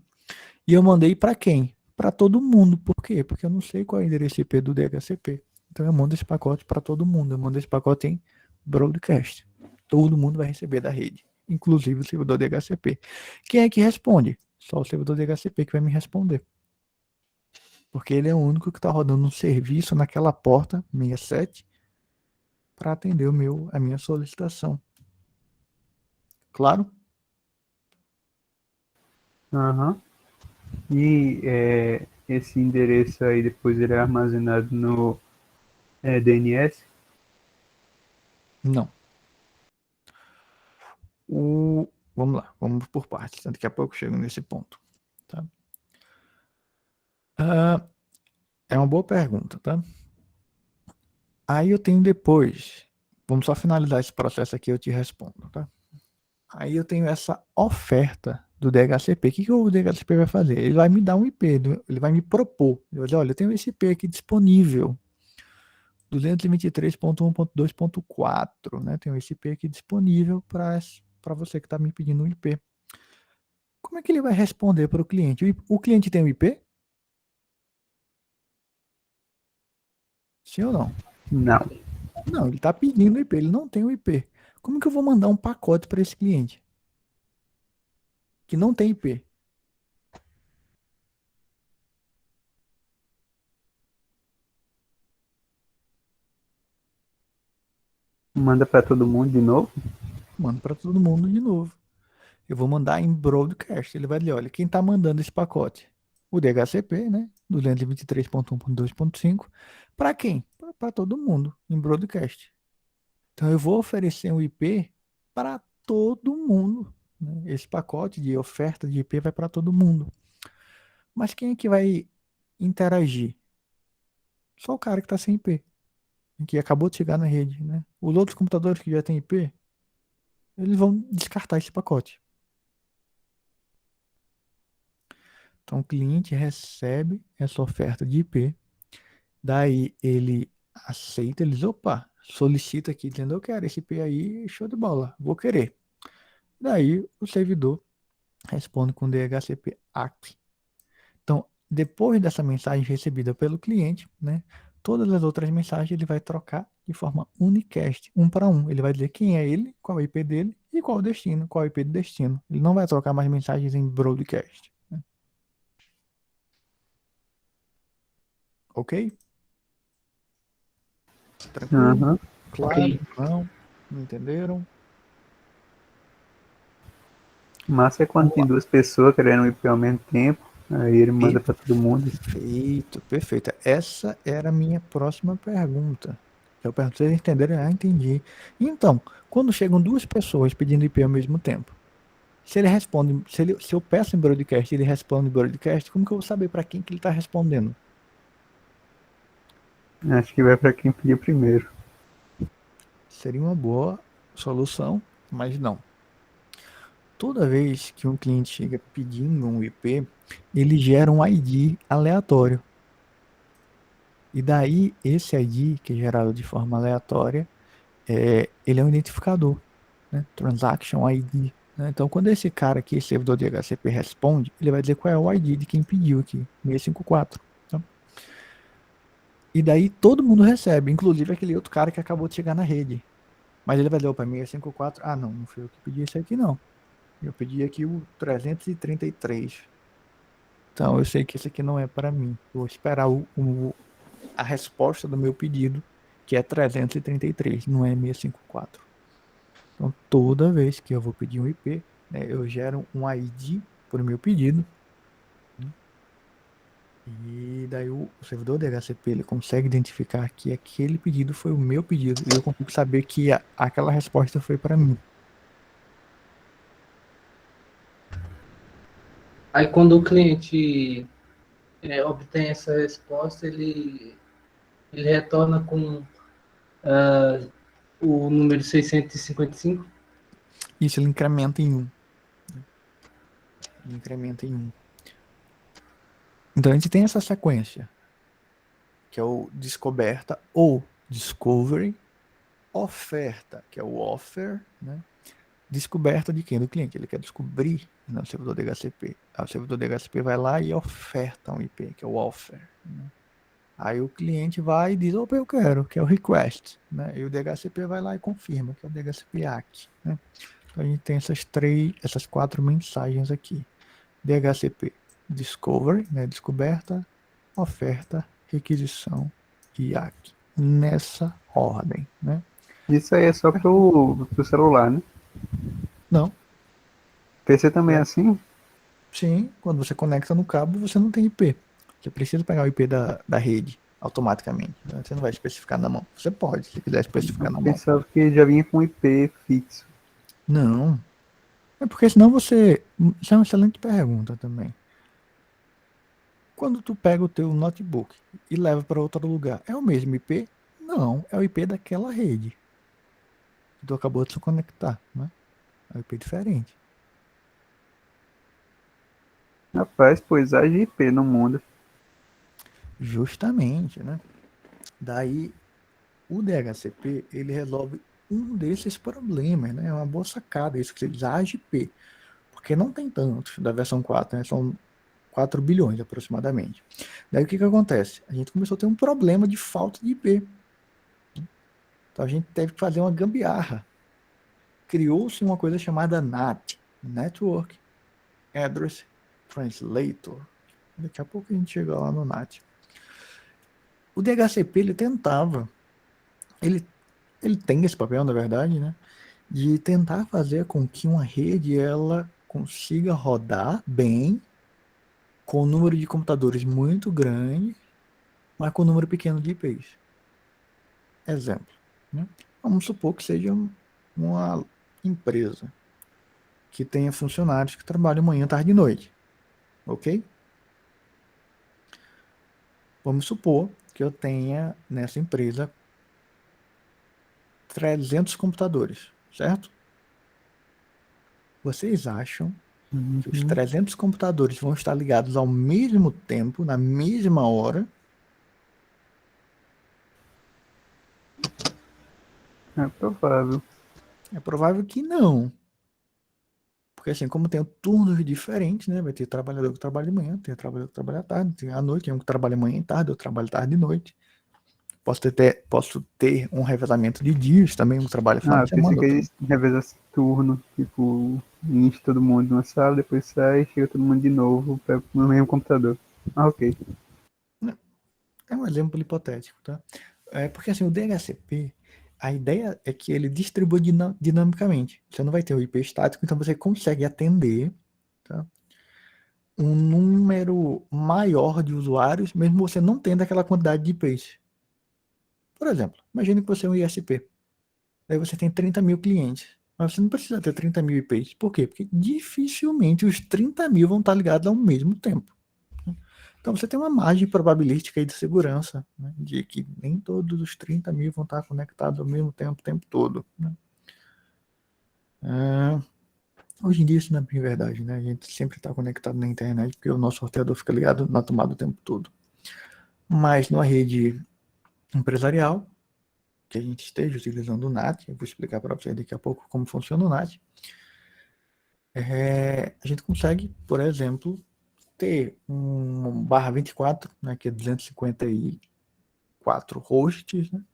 A: E eu mandei para quem? Para todo mundo. Por quê? Porque eu não sei qual é o endereço IP do DHCP. Então eu mando esse pacote para todo mundo. Eu mando esse pacote em broadcast. Todo mundo vai receber da rede, inclusive o servidor DHCP. Quem é que responde? Só o servidor DHCP que vai me responder. Porque ele é o único que está rodando um serviço naquela porta 67 para atender a minha solicitação. Claro?
B: Aham. E esse endereço aí depois ele é armazenado no DNS?
A: Não. Vamos lá, vamos por partes. Daqui a pouco eu chego nesse ponto. Tá? É uma boa pergunta, tá? Aí eu tenho depois. Vamos só finalizar esse processo aqui e eu te respondo, tá? Aí eu tenho essa oferta do DHCP. O que o DHCP vai fazer? Ele vai me dar um IP, ele vai me propor. Ele vai dizer, olha, eu tenho esse IP aqui disponível. 223.1.2.4, né? Tem esse IP aqui disponível para você que está me pedindo um IP. Como é que ele vai responder para o cliente? O cliente tem um IP? Sim ou não?
B: Não.
A: Não, ele está pedindo IP, ele não tem o IP. Como que eu vou mandar um pacote para esse cliente que não tem IP?
B: Manda para todo mundo de novo?
A: Mando para todo mundo de novo. Eu vou mandar em broadcast. Ele vai dizer, olha, quem está mandando esse pacote? O DHCP, né? 223.1.2.5. Para quem? Para todo mundo, em broadcast. Então eu vou oferecer um IP para todo mundo. né? Esse pacote de oferta de IP vai para todo mundo. Mas quem é que vai interagir? Só o cara que está sem IP, que acabou de chegar na rede, né? Os outros computadores que já têm IP, eles vão descartar esse pacote. Então o cliente recebe essa oferta de IP, daí ele aceita, eles, opa, solicita aqui, dizendo, eu quero esse IP aí, show de bola, vou querer. Daí o servidor responde com DHCP ACK. Então, depois dessa mensagem recebida pelo cliente, né, todas as outras mensagens ele vai trocar de forma unicast, um para um. Ele vai dizer quem é ele, qual é o IP dele e qual o destino, qual é o IP do destino. Ele não vai trocar mais mensagens em broadcast. Né? Ok? Tranquilo?
B: Aham.
A: Claro?
C: Ok.
A: Não? Não entenderam?
B: Massa é quando
A: Vamos
B: tem
A: lá.
B: duas pessoas querendo ir ao mesmo tempo, aí ele manda pra todo mundo.
A: Perfeito, perfeito. Essa era a minha próxima pergunta. Eu perguntei, vocês entenderam? Ah, entendi. Então, quando chegam duas pessoas pedindo IP ao mesmo tempo, se ele responde, se eu peço em broadcast e ele responde em broadcast, como que eu vou saber para quem que ele está respondendo?
B: Acho que vai pra quem pediu primeiro.
A: Seria uma boa solução, mas não. Toda vez que um cliente chega pedindo um IP, ele gera um ID aleatório. E daí, esse ID, que é gerado de forma aleatória, ele é um identificador, né? Transaction ID. Né? Então, quando esse cara aqui, esse servidor de HCP, responde, ele vai dizer qual é o ID de quem pediu aqui, 654. Tá? E daí todo mundo recebe, inclusive aquele outro cara que acabou de chegar na rede. Mas ele vai dizer, opa, 654, ah, não fui eu que pedi esse aqui, não. Eu pedi aqui o 333. Então, eu sei que esse aqui não é para mim. Eu vou esperar a resposta do meu pedido, que é 333, não é 654. Então, toda vez que eu vou pedir um IP, né, eu gero um ID por meu pedido. Né, e daí o servidor DHCP ele consegue identificar que aquele pedido foi o meu pedido. E eu consigo saber que aquela resposta foi para mim.
C: Aí quando o cliente obtém essa resposta, ele retorna com o número 655.
A: Isso ele incrementa em 1. Ele incrementa em 1. Então a gente tem essa sequência, que é o descoberta ou discovery, oferta, que é o offer, né? Descoberta de quem? Do cliente. Ele quer descobrir no servidor DHCP. Aí o servidor DHCP vai lá e oferta um IP, que é o offer. Né? Aí o cliente vai e diz, opa, eu quero, que é o request. Né? E o DHCP vai lá e confirma, que é o DHCP ACK. Né? Então a gente tem essas 4 mensagens aqui. DHCP Discovery, né? Descoberta, oferta, requisição e ACK. Nessa ordem. Né?
B: Isso aí é só pro celular, né?
A: Não.
B: PC também é assim?
A: Sim, quando você conecta no cabo, você não tem IP. Você precisa pegar o IP da rede automaticamente. Né? Você não vai especificar na mão. Você pode, se quiser
B: Eu
A: especificar na mão.
B: pensava que já vinha com IP fixo.
A: Não. É porque senão você. Isso é uma excelente pergunta também. Quando tu pega o teu notebook e leva para outro lugar, é o mesmo IP? Não, é o IP daquela rede que tu acabou de se conectar, né? É um IP diferente.
B: Rapaz, pois haja IP no mundo.
A: Justamente, né? Daí o DHCP, ele resolve um desses problemas, né? É uma boa sacada isso que você diz, AGP, porque não tem tantos da versão 4, né? São 4 bilhões aproximadamente. Daí o que acontece? A gente começou a ter um problema de falta de IP. Então a gente teve que fazer uma gambiarra. Criou-se uma coisa chamada NAT, Network Address Translator. Daqui a pouco a gente chega lá no NAT. O DHCP ele tentava, ele, ele tem esse papel, na verdade, né? De tentar fazer com que uma rede ela consiga rodar bem com um número de computadores muito grande, mas com um número pequeno de IPs. Exemplo, né? Vamos supor que seja uma empresa. que tenha funcionários que trabalham manhã, tarde e noite. Ok? Vamos supor que eu tenha nessa empresa 300 computadores, certo? Vocês acham que os
B: Uhum.
A: 300 computadores vão estar ligados ao mesmo tempo, na mesma hora?
B: É provável.
A: É provável que não. Porque assim, como tem turnos diferentes, né? Vai ter trabalhador que trabalha de manhã, tem trabalhador que trabalha à tarde, tem à noite, tem um que trabalha manhã e tarde, eu trabalho tarde e noite. Posso ter um revezamento de dias também, um trabalho final
B: Ah,
A: de
B: eu pensei
A: semana,
B: que
A: outro.
B: eles revezassem turno, tipo, enche todo mundo numa sala, depois sai, chega todo mundo de novo no mesmo computador. Ah, ok.
A: É um exemplo hipotético, tá? É porque assim, o DHCP, a ideia é que ele distribui dinamicamente. Você não vai ter o IP estático, então você consegue atender, tá, um número maior de usuários, mesmo você não tendo aquela quantidade de IPs. Por exemplo, imagine que você é um ISP. Aí você tem 30 mil clientes. Mas você não precisa ter 30 mil IPs. Por quê? Porque dificilmente os 30 mil vão estar ligados ao mesmo tempo. Então você tem uma margem probabilística aí de segurança, né, de que nem todos os 30 mil vão estar conectados ao mesmo tempo, o tempo todo. Né? Hoje em dia isso não é bem verdade, né? A gente sempre está conectado na internet porque o nosso roteador fica ligado na tomada o tempo todo. Mas numa rede empresarial, que a gente esteja utilizando o NAT, eu vou explicar para vocês daqui a pouco como funciona o NAT, a gente consegue, por exemplo, ter um barra 24, né, que é 254 hosts, né?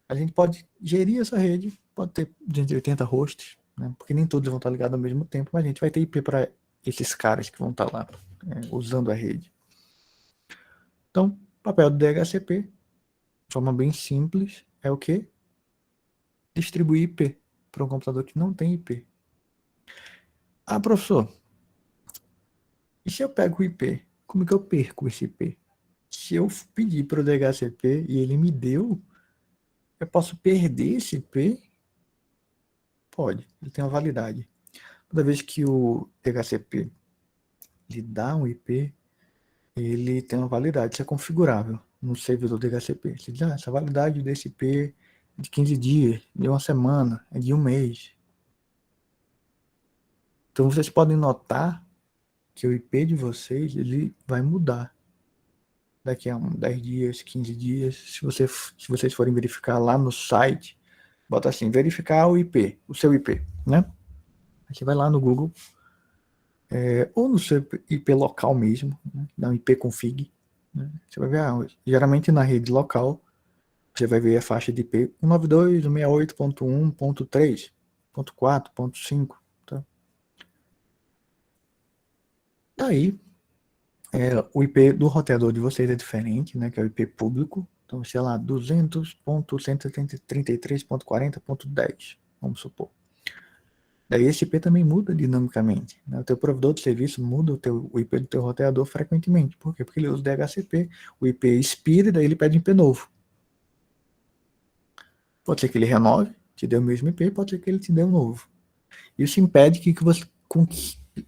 A: A gente pode gerir essa rede, pode ter 280 hosts, né, porque nem todos vão estar ligados ao mesmo tempo, mas a gente vai ter IP para esses caras que vão estar lá usando a rede. Então, o papel do DHCP, de forma bem simples, é o quê? Distribuir IP para um computador que não tem IP. Ah, professor, e se eu pego o IP? Como é que eu perco esse IP? Se eu pedir para o DHCP e ele me deu, eu posso perder esse IP? Pode, ele tem uma validade. Toda vez que o DHCP lhe dá um IP, ele tem uma validade, isso é configurável no servidor DHCP. Você diz, essa validade desse IP é de 15 dias, de uma semana, é de um mês. Então vocês podem notar que o IP de vocês ele vai mudar daqui a 10 dias, 15 dias. Se vocês forem verificar lá no site, bota assim, verificar o IP, o seu IP, né? Aí você vai lá no Google, ou no seu IP local mesmo, né? Dá um IP config, né? Você vai ver, geralmente na rede local, você vai ver a faixa de IP 192.168.1.3.4.5, tá? Daí, o IP do roteador de vocês é diferente, né? Que é o IP público. Então, sei lá, 200.133.40.10, vamos supor. Daí esse IP também muda dinamicamente, né? O teu provedor de serviço muda o IP do teu roteador frequentemente. Por quê? Porque ele usa DHCP. O IP expira e daí ele pede um IP novo. Pode ser que ele renove, te dê o mesmo IP, pode ser que ele te dê um novo. Isso impede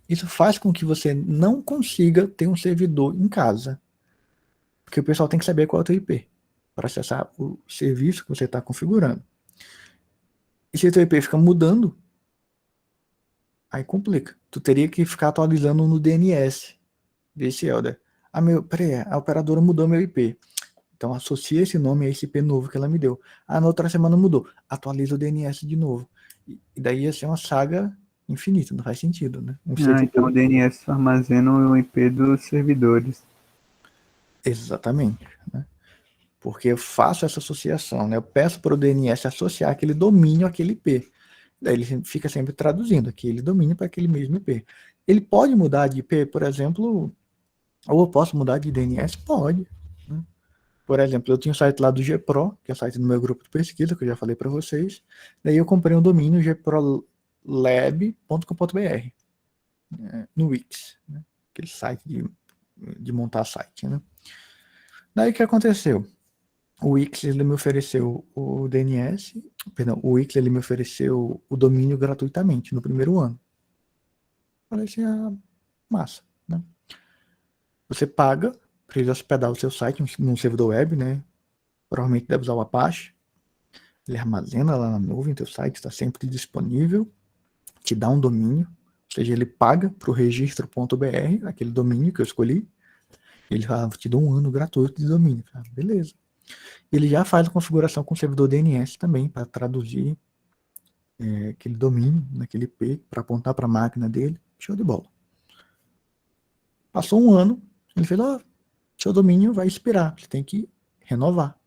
A: isso faz com que você não consiga ter um servidor em casa. Porque o pessoal tem que saber qual é o teu IP para acessar o serviço que você está configurando. E se o teu IP fica mudando, aí complica. Tu teria que ficar atualizando no DNS desse Elder. Peraí, a operadora mudou meu IP. Então associa esse nome a esse IP novo que ela me deu. Na outra semana mudou. Atualiza o DNS de novo. E daí ia ser uma saga infinita, não faz sentido, né? Um
B: Então o
A: servidor.
B: DNS armazena o IP dos servidores.
A: Exatamente. Né? Porque eu faço essa associação, né? Eu peço para o DNS associar aquele domínio àquele IP. Daí ele fica sempre traduzindo aquele domínio para aquele mesmo IP. Ele pode mudar de IP, por exemplo, ou eu posso mudar de DNS? Pode. Né? Por exemplo, eu tinha um site lá do GPro, que é o site do meu grupo de pesquisa, que eu já falei para vocês. Daí eu comprei um domínio gprolab.com.br, no Wix, né? Aquele site de montar site. Né? Daí o que aconteceu? O Wix ele me ofereceu o DNS, perdão, o Wix ele me ofereceu o domínio gratuitamente no primeiro ano. Falei assim, massa, né? Você paga para ele hospedar o seu site num servidor web, né? Provavelmente deve usar o Apache. Ele armazena lá na nuvem, teu site está sempre disponível, te dá um domínio, ou seja, ele paga para o registro.br, aquele domínio que eu escolhi, ele fala, te dou um ano gratuito de domínio. Beleza. Ele já faz a configuração com o servidor DNS também, para traduzir aquele domínio, naquele IP, para apontar para a máquina dele. Show de bola. Passou um ano, ele fez, seu domínio vai expirar, você tem que renovar.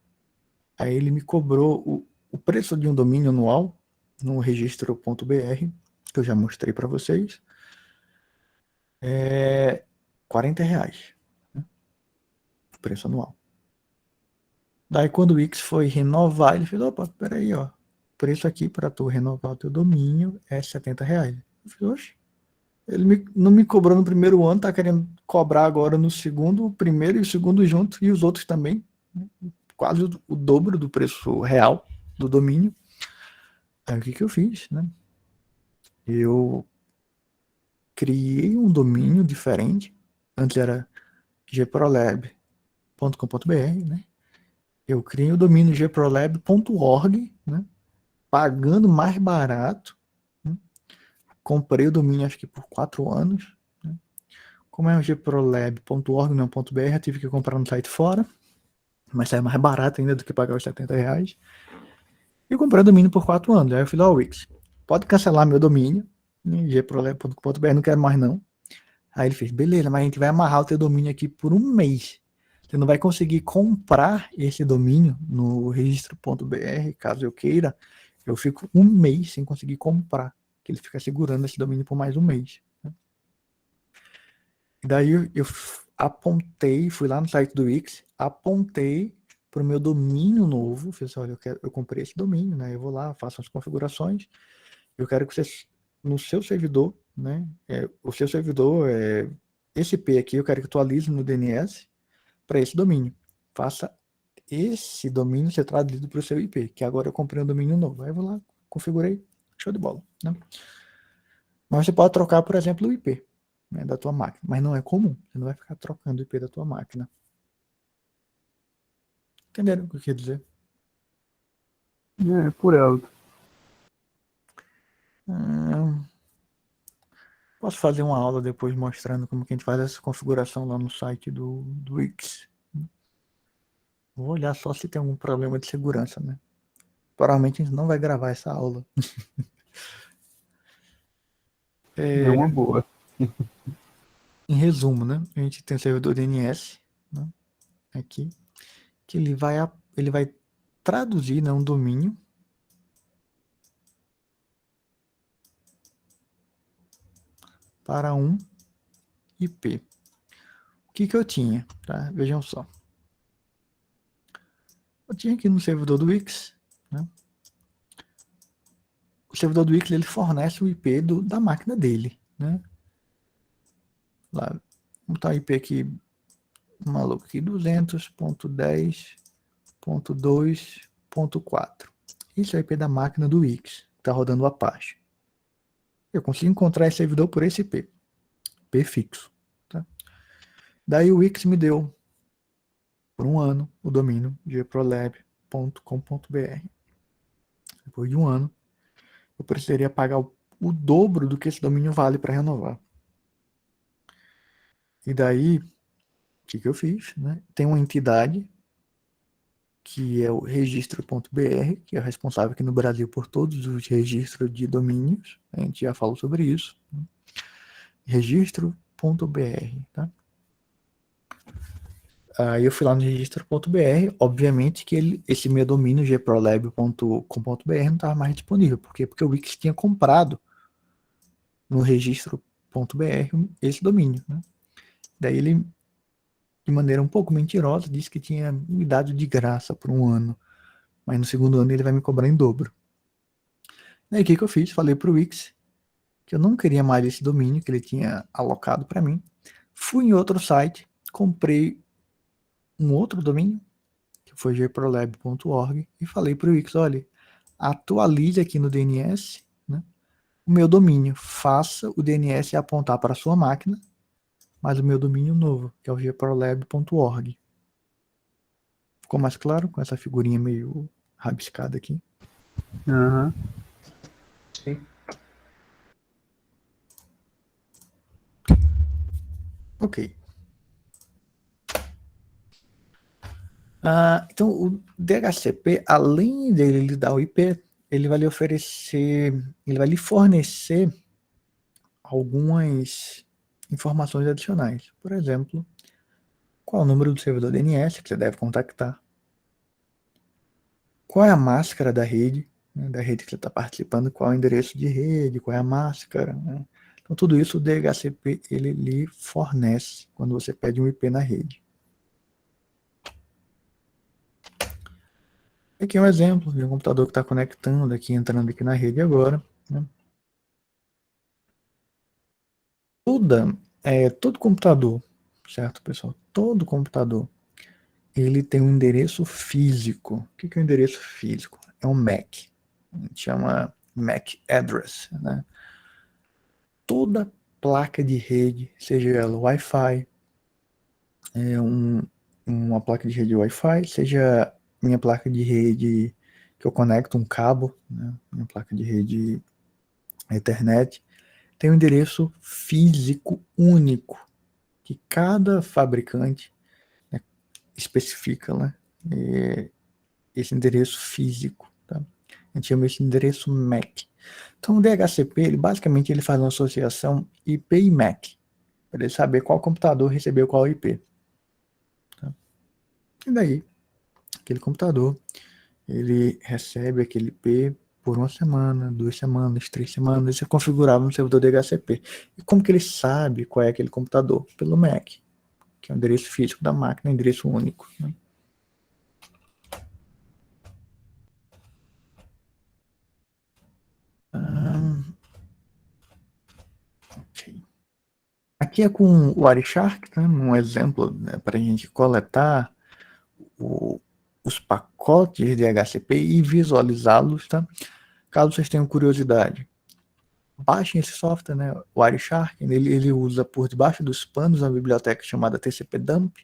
A: Aí ele me cobrou o preço de um domínio anual no registro.br, que eu já mostrei para vocês, é R$40, né? O preço anual. Daí quando o Wix foi renovar, ele fez, opa, peraí, ó, o preço aqui para tu renovar o teu domínio é R$70. Eu falei, oxe, ele não me cobrou no primeiro ano, tá querendo cobrar agora no segundo, o primeiro e o segundo junto, e os outros também, né? Quase o dobro do preço real do domínio. Aí o que eu fiz, né? Eu criei um domínio diferente. Antes era gprolab.com.br, né? Eu criei o domínio gprolab.org, né? Pagando mais barato, né? Comprei o domínio acho que por 4 anos, né? Como é o gprolab.org, não .br, eu tive que comprar no site fora, mas saiu mais barato ainda do que pagar os R$70. E comprei o domínio por 4 anos. Aí eu falei, Wix, pode cancelar meu domínio, gprolab.com.br, não quero mais não. Aí ele fez, beleza, mas a gente vai amarrar o teu domínio aqui por um mês. Você não vai conseguir comprar esse domínio no registro.br, caso eu queira. Eu fico um mês sem conseguir comprar, que ele fica segurando esse domínio por mais um mês. E daí eu apontei, fui lá no site do Wix, apontei para o meu domínio novo, fiz, olha, eu comprei esse domínio, né? Eu vou lá, faço as configurações, eu quero que você, no seu servidor, né? O seu servidor, esse IP aqui, eu quero que atualize no DNS para esse domínio. Faça esse domínio ser traduzido para o seu IP, que agora eu comprei um domínio novo. Aí eu vou lá, configurei, show de bola, né? Mas você pode trocar, por exemplo, o IP, né, da tua máquina, mas não é comum. Você não vai ficar trocando o IP da tua máquina. Entenderam o que eu quero dizer?
B: Por alto.
A: Posso fazer uma aula depois mostrando como que a gente faz essa configuração lá no site do Wix. Vou olhar só se tem algum problema de segurança, né? Provavelmente a gente não vai gravar essa aula.
B: É uma boa.
A: Em resumo, né? A gente tem o servidor DNS, né, aqui, que ele vai traduzir, né, um domínio para um IP. O que eu tinha? Tá? Vejam só. Eu tinha aqui no servidor do Wix, né? O servidor do Wix ele fornece o IP da máquina dele, né? Lá, vou botar o IP aqui, maluco aqui, 200.10.2.4. Isso é o IP da máquina do Wix, que está rodando o Apache. Eu consigo encontrar esse servidor por esse IP fixo. Tá? Daí o Wix me deu, por um ano, o domínio gprolab.com.br. Depois de um ano, eu precisaria pagar o dobro do que esse domínio vale para renovar. E daí, o que eu fiz? Né? Tem uma entidade, que é o registro.br, que é responsável aqui no Brasil por todos os registros de domínios. A gente já falou sobre isso. Né? Registro.br, tá? Aí eu fui lá no registro.br, obviamente que esse meu domínio gprolab.com.br não estava mais disponível. Por quê? Porque o Wix tinha comprado no registro.br esse domínio, né? Daí ele, de maneira um pouco mentirosa, disse que tinha me dado de graça por um ano, mas no segundo ano ele vai me cobrar em dobro. Daí o que eu fiz? Falei para o Wix que eu não queria mais esse domínio que ele tinha alocado para mim. Fui em outro site, comprei um outro domínio, que foi gprolab.org, e falei para o Wix, olha, atualize aqui no DNS, né, o o meu domínio. Faça o DNS apontar para a sua máquina, mas o meu domínio novo, que é o gprolab.org. Ficou mais claro com essa figurinha meio rabiscada aqui?
B: Aham.
C: Sim.
A: Ok. Então, o DHCP, além dele lhe dar o IP, ele vai lhe fornecer algumas informações adicionais. Por exemplo, qual é o número do servidor DNS que você deve contactar, qual é a máscara da rede, né, da rede que você está participando, qual é o endereço de rede, qual é a máscara, né? Então, tudo isso o DHCP ele lhe fornece quando você pede um IP na rede. Aqui é um exemplo de um computador que está conectando aqui, entrando aqui na rede agora, né? Todo computador, certo, pessoal? Todo computador, ele tem um endereço físico. O que é um endereço físico? É um MAC. A gente chama MAC address, né? Toda placa de rede, seja ela Wi-Fi, uma placa de rede Wi-Fi, seja minha placa de rede que eu conecto um cabo, né? Minha placa de rede Ethernet, tem um endereço físico único que cada fabricante, né, especifica, né, esse endereço físico. Tá? A gente chama esse endereço MAC. Então o DHCP, basicamente ele faz uma associação IP e MAC, para ele saber qual computador recebeu qual IP. Tá? E daí, aquele computador, ele recebe aquele IP por uma semana, 2 semanas, 3 semanas, isso é configurável no servidor DHCP. E como que ele sabe qual é aquele computador? Pelo MAC, que é o endereço físico da máquina, endereço único. Né? Okay. Aqui é com o Wireshark, tá? Um exemplo, né, para a gente coletar os pacotes de HCP e visualizá-los, tá? Caso vocês tenham curiosidade, baixem esse software, né? O Wireshark, ele usa por debaixo dos panos uma biblioteca chamada TCP-Dump.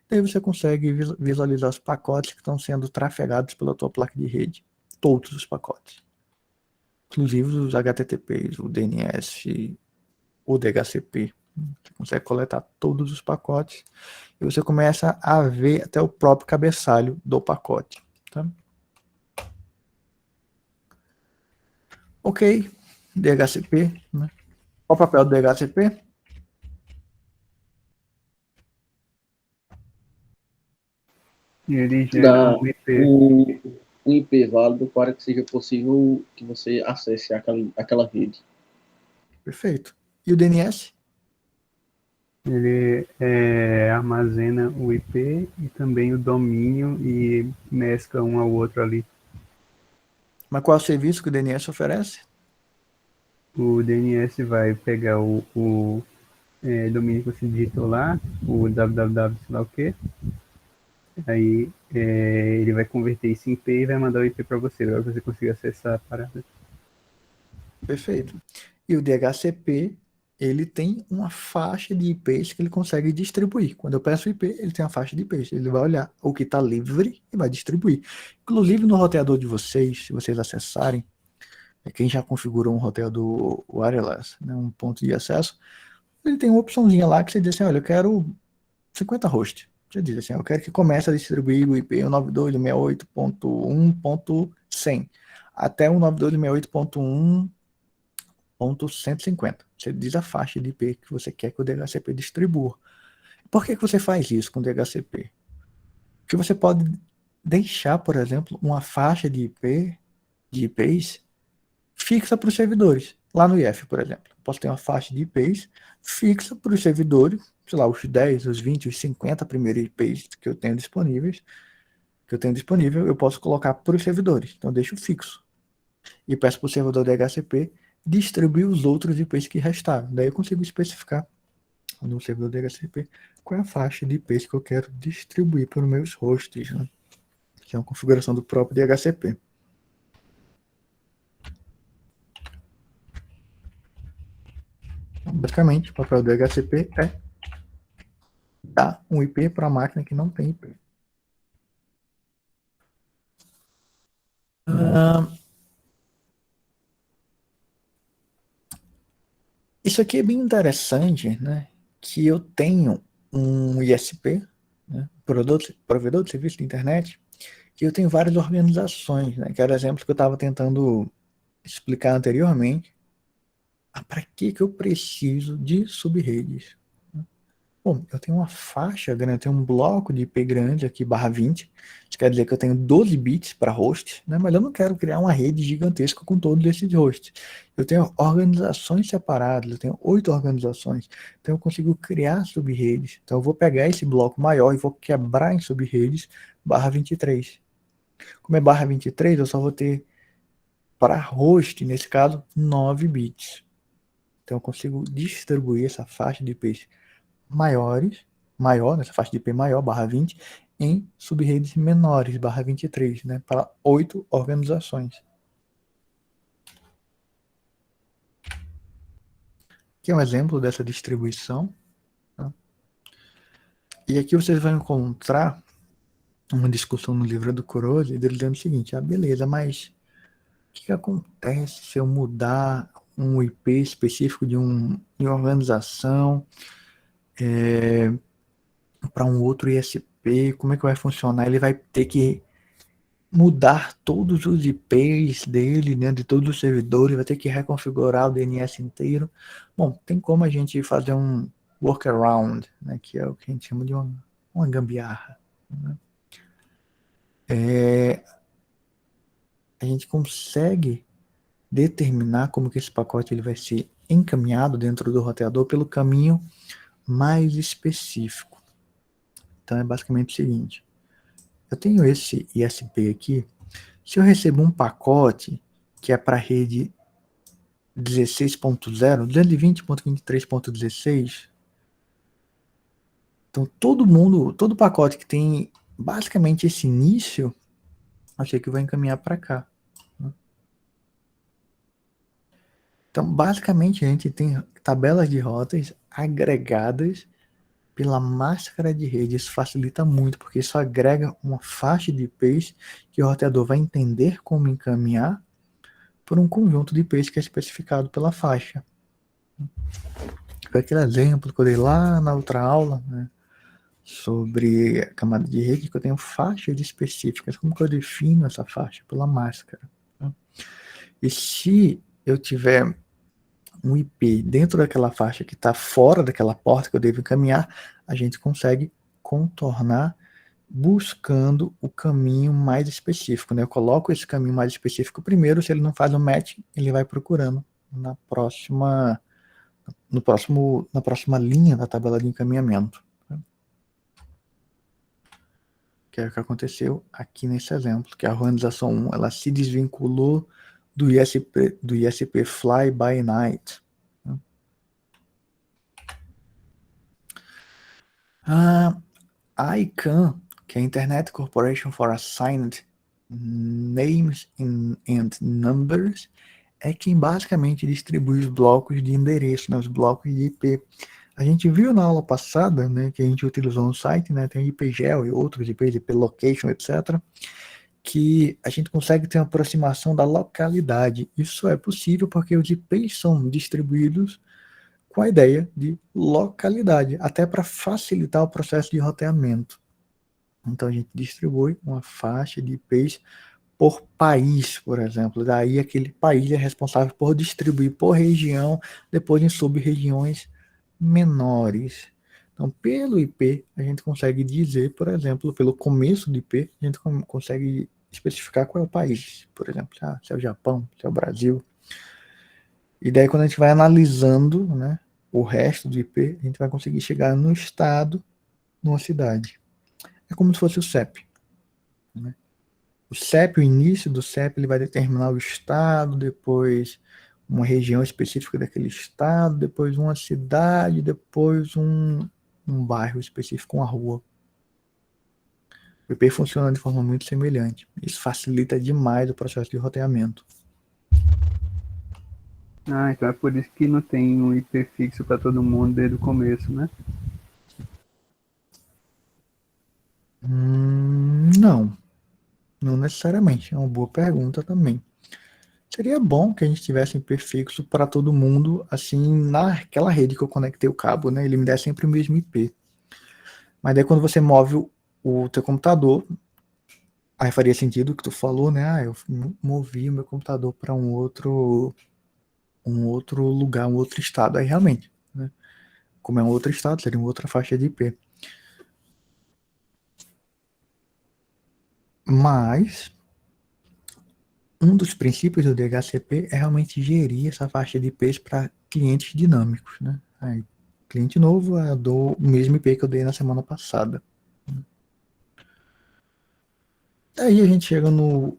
A: Daí você consegue visualizar os pacotes que estão sendo trafegados pela tua placa de rede. Todos os pacotes. Inclusive os HTTPs, o DNS, o DHCP. Você consegue coletar todos os pacotes e você começa a ver até o próprio cabeçalho do pacote. Tá? Ok, DHCP. Né? Qual o papel do DHCP?
B: E ele gera
D: Dá
B: um IP.
D: um IP válido para que seja possível que você acesse aquela rede.
A: Perfeito. E o DNS?
B: Ele armazena o IP e também o domínio e mescla um ao outro ali.
A: Mas qual é o serviço que o DNS oferece?
B: O DNS vai pegar o domínio que você digitou lá, o www, sei lá o que, aí ele vai converter isso em IP e vai mandar o IP para você, para que você consiga acessar a parada.
A: Perfeito. E o DHCP, ele tem uma faixa de IPs que ele consegue distribuir. Quando eu peço IP, ele tem uma faixa de IPs. Ele vai olhar o que está livre e vai distribuir. Inclusive no roteador de vocês, se vocês acessarem, quem já configurou um roteador wireless, né, um ponto de acesso, ele tem uma opçãozinha lá que você diz assim, olha, eu quero 50 hosts. Você diz assim, eu quero que comece a distribuir o IP 192.168.1.100 até 192.168.150. Você diz a faixa de IP que você quer que o DHCP distribua. Por que você faz isso com o DHCP? Porque você pode deixar, por exemplo, uma faixa de IPs fixa para os servidores. Lá no IF, por exemplo. Posso ter uma faixa de IPs fixa para os servidores, sei lá, os 10, os 20, os 50 primeiros IPs que eu tenho disponíveis, eu posso colocar para os servidores. Então eu deixo fixo. E peço para o servidor DHCP distribuir os outros IPs que restaram. Daí eu consigo especificar no servidor DHCP qual é a faixa de IPs que eu quero distribuir para os meus hosts, né? Que é uma configuração do próprio DHCP. Basicamente, o papel do DHCP é dar um IP para a máquina que não tem IP. Isso aqui é bem interessante, né? Que eu tenho um ISP, né? Provedor de serviço de internet, que eu tenho várias organizações, né? Que era o exemplo que eu estava tentando explicar anteriormente. Para que eu preciso de subredes? Bom, eu tenho uma faixa grande, eu tenho um bloco de IP grande aqui, /20. Isso quer dizer que eu tenho 12 bits para host, né? Mas eu não quero criar uma rede gigantesca com todos esses hosts. Eu tenho organizações separadas, eu tenho 8 organizações. Então eu consigo criar subredes. Então eu vou pegar esse bloco maior e vou quebrar em subredes /23. Como é /23, eu só vou ter para host, nesse caso, 9 bits. Então eu consigo distribuir essa faixa de IPs maior, nessa faixa de IP maior, /20, em subredes menores, /23, né, para 8 organizações. Aqui é um exemplo dessa distribuição. Tá? E aqui vocês vão encontrar uma discussão no livro do Kurose, ele dizendo o seguinte, beleza, mas o que acontece se eu mudar um IP específico de uma organização para um outro ISP? Como é que vai funcionar? Ele vai ter que mudar todos os IPs dele, né, de todos os servidores, vai ter que reconfigurar o DNS inteiro. Bom, tem como a gente fazer um workaround, né, que é o que a gente chama de uma gambiarra. Né? A gente consegue determinar como que esse pacote ele vai ser encaminhado dentro do roteador pelo caminho mais específico. Então é basicamente o seguinte, eu tenho esse ISP aqui, se eu recebo um pacote que é para a rede 16.0, 220.23.16, então todo pacote que tem basicamente esse início, achei que vai encaminhar para cá. Então, basicamente, a gente tem tabelas de rotas agregadas pela máscara de rede. Isso facilita muito, porque isso agrega uma faixa de IPs que o roteador vai entender como encaminhar por um conjunto de IPs que é especificado pela faixa. Foi aquele exemplo que eu dei lá na outra aula, né, sobre a camada de rede, que eu tenho faixas específicas. Como que eu defino essa faixa? Pela máscara. Né? E se eu tiver um IP dentro daquela faixa que está fora daquela porta que eu devo encaminhar, a gente consegue contornar buscando o caminho mais específico. Né? Eu coloco esse caminho mais específico primeiro, se ele não faz o match, ele vai procurando na próxima linha da tabela de encaminhamento. Que é o que aconteceu aqui nesse exemplo, que a organização 1 ela se desvinculou do ISP Fly by Night. A ICANN, que é a Internet Corporation for Assigned Names and Numbers, é quem basicamente distribui os blocos de endereço, né, os blocos de IP. A gente viu na aula passada, né, que a gente utilizou no site, né, tem IPGEL e outros IPs, IP Location, etc., que a gente consegue ter uma aproximação da localidade. Isso é possível porque os IPs são distribuídos com a ideia de localidade, até para facilitar o processo de roteamento. Então a gente distribui uma faixa de IPs por país, por exemplo. Daí aquele país é responsável por distribuir por região, depois em sub-regiões menores. Então, pelo IP, a gente consegue dizer, por exemplo, pelo começo do IP, a gente consegue especificar qual é o país, por exemplo, se é o Japão, se é o Brasil. E daí, quando a gente vai analisando, né, o resto do IP, a gente vai conseguir chegar no estado, numa cidade. É como se fosse o CEP. Né? O CEP, o início do CEP, ele vai determinar o estado, depois uma região específica daquele estado, depois uma cidade, depois um bairro específico, uma rua. O IP funciona de forma muito semelhante. Isso facilita demais o processo de roteamento.
B: Ah, então é por isso que não tem um IP fixo para todo mundo desde o começo, né?
A: Não, não necessariamente. É uma boa pergunta também. Seria bom que a gente tivesse um IP fixo para todo mundo, assim, naquela rede que eu conectei o cabo, né? Ele me dá sempre o mesmo IP. Mas daí quando você move o teu computador, aí faria sentido o que tu falou, né? Ah, eu movi o meu computador para um outro lugar, um outro estado. Aí realmente, né? Como é um outro estado, seria uma outra faixa de IP. Mas um dos princípios do DHCP é realmente gerir essa faixa de IPs para clientes dinâmicos, né? Aí, cliente novo, eu dou o mesmo IP que eu dei na semana passada. Aí a gente chega no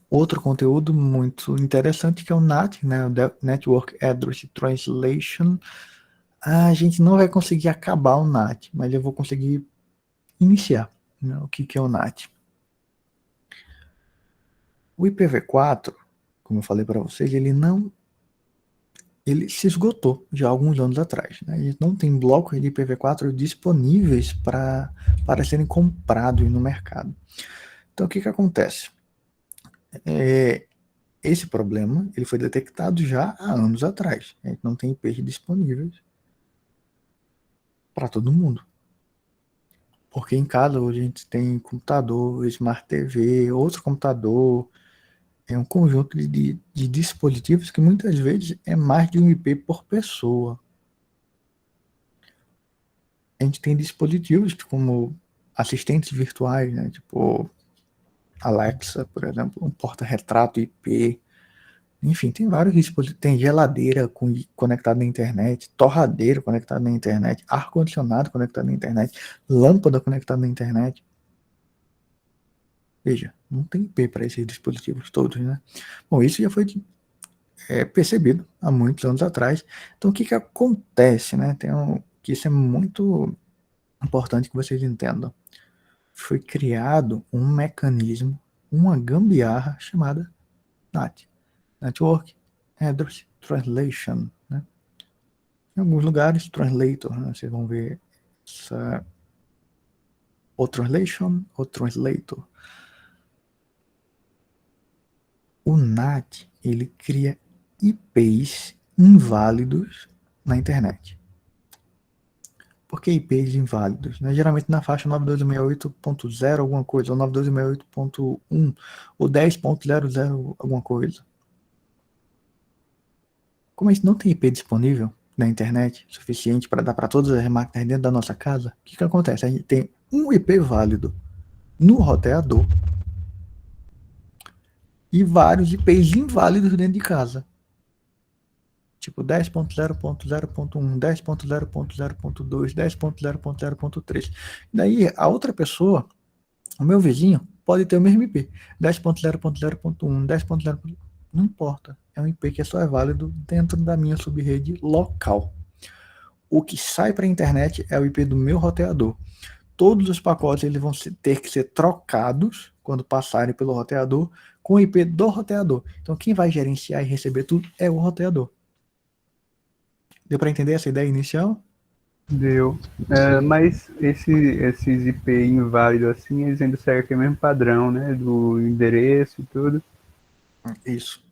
A: outro conteúdo muito interessante que é o NAT, né? O Network Address Translation. A gente não vai conseguir acabar o NAT, mas eu vou conseguir iniciar, né? O que é o NAT? O IPv4, como eu falei para vocês, ele se esgotou já há alguns anos atrás, né? E não tem blocos de IPv4 disponíveis para serem comprados no mercado. Então, o que acontece? Esse problema ele foi detectado já há anos atrás. A gente não tem IPs disponíveis para todo mundo. Porque em casa hoje a gente tem computador, Smart TV, outro computador, é um conjunto de dispositivos que muitas vezes é mais de um IP por pessoa. A gente tem dispositivos como assistentes virtuais, né? Tipo Alexa, por exemplo, um porta-retrato IP. Enfim, tem vários dispositivos. Tem geladeira conectada na internet, torradeira conectada na internet, ar-condicionado conectado na internet, lâmpada conectada na internet. Veja, não tem IP para esses dispositivos todos, né? Bom, isso já foi percebido há muitos anos atrás. Então, o que acontece, né? Que isso é muito importante que vocês entendam. Foi criado um mecanismo, uma gambiarra chamada NAT, Network Address Translation, né? Em alguns lugares, translator, né? Vocês vão ver essa, ou translation ou translator. O NAT, ele cria IPs inválidos na internet. Por que IPs inválidos? Né? Geralmente na faixa 9268.0 alguma coisa, ou 9268.1, ou 10.00 alguma coisa. Como a gente não tem IP disponível na internet suficiente para dar para todas as máquinas dentro da nossa casa, o que acontece? A gente tem um IP válido no roteador e vários IPs inválidos dentro de casa. Tipo 10.0.0.1, 10.0.0.2, 10.0.0.3. Daí a outra pessoa, o meu vizinho, pode ter o mesmo IP. 10.0.0.1, 10.0. Não importa. É um IP que só é válido dentro da minha subrede local. O que sai para a internet é o IP do meu roteador. Todos os pacotes eles vão ter que ser trocados quando passarem pelo roteador com o IP do roteador. Então quem vai gerenciar e receber tudo é o roteador. Deu para entender essa ideia inicial?
B: Deu. Mas esses IP inválidos assim, eles ainda seguem aquele mesmo padrão, né? Do endereço e tudo.
A: Isso.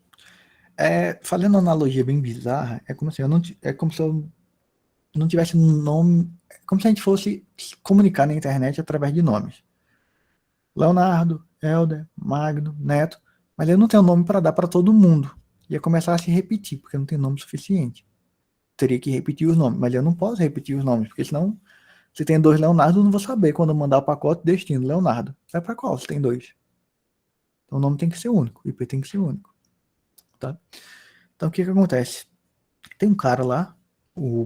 A: Fazendo uma analogia bem bizarra, é como se eu não tivesse um nome. É como se a gente fosse se comunicar na internet através de nomes. Leonardo, Helder, Magno, Neto. Mas eu não tenho nome para dar para todo mundo. Ia começar a se repetir, porque não tem nome suficiente. Teria que repetir os nomes, mas eu não posso repetir os nomes, porque senão, se tem dois Leonardo, eu não vou saber quando eu mandar o pacote destino Leonardo. Vai para qual se tem dois? Então o nome tem que ser único, o IP tem que ser único. Tá? Então o que acontece? Tem um cara lá,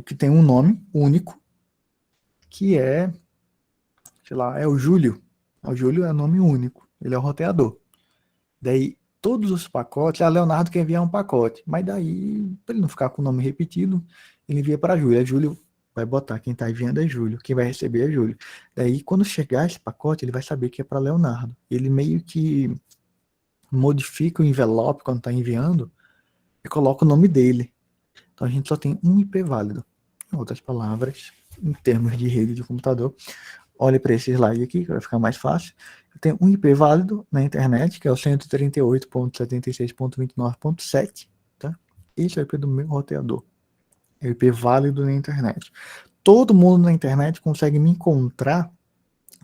A: que tem um nome único, que é, sei lá, é o Júlio. O Júlio é nome único, ele é o roteador. Daí, todos os pacotes, a Leonardo quer enviar um pacote, mas daí, para ele não ficar com o nome repetido, ele envia para Júlio. Aí Júlio vai botar, quem está enviando é Júlio, quem vai receber é Júlio. Daí, quando chegar esse pacote, ele vai saber que é para Leonardo. Ele meio que modifica o envelope quando está enviando, e coloca o nome dele. Então a gente só tem um IP válido. Em outras palavras, em termos de rede de computador, olhe para esse slide aqui, que vai ficar mais fácil. Eu tenho um IP válido na internet, que é o 138.76.29.7, tá? Esse é o IP do meu roteador. É o IP válido na internet. Todo mundo na internet consegue me encontrar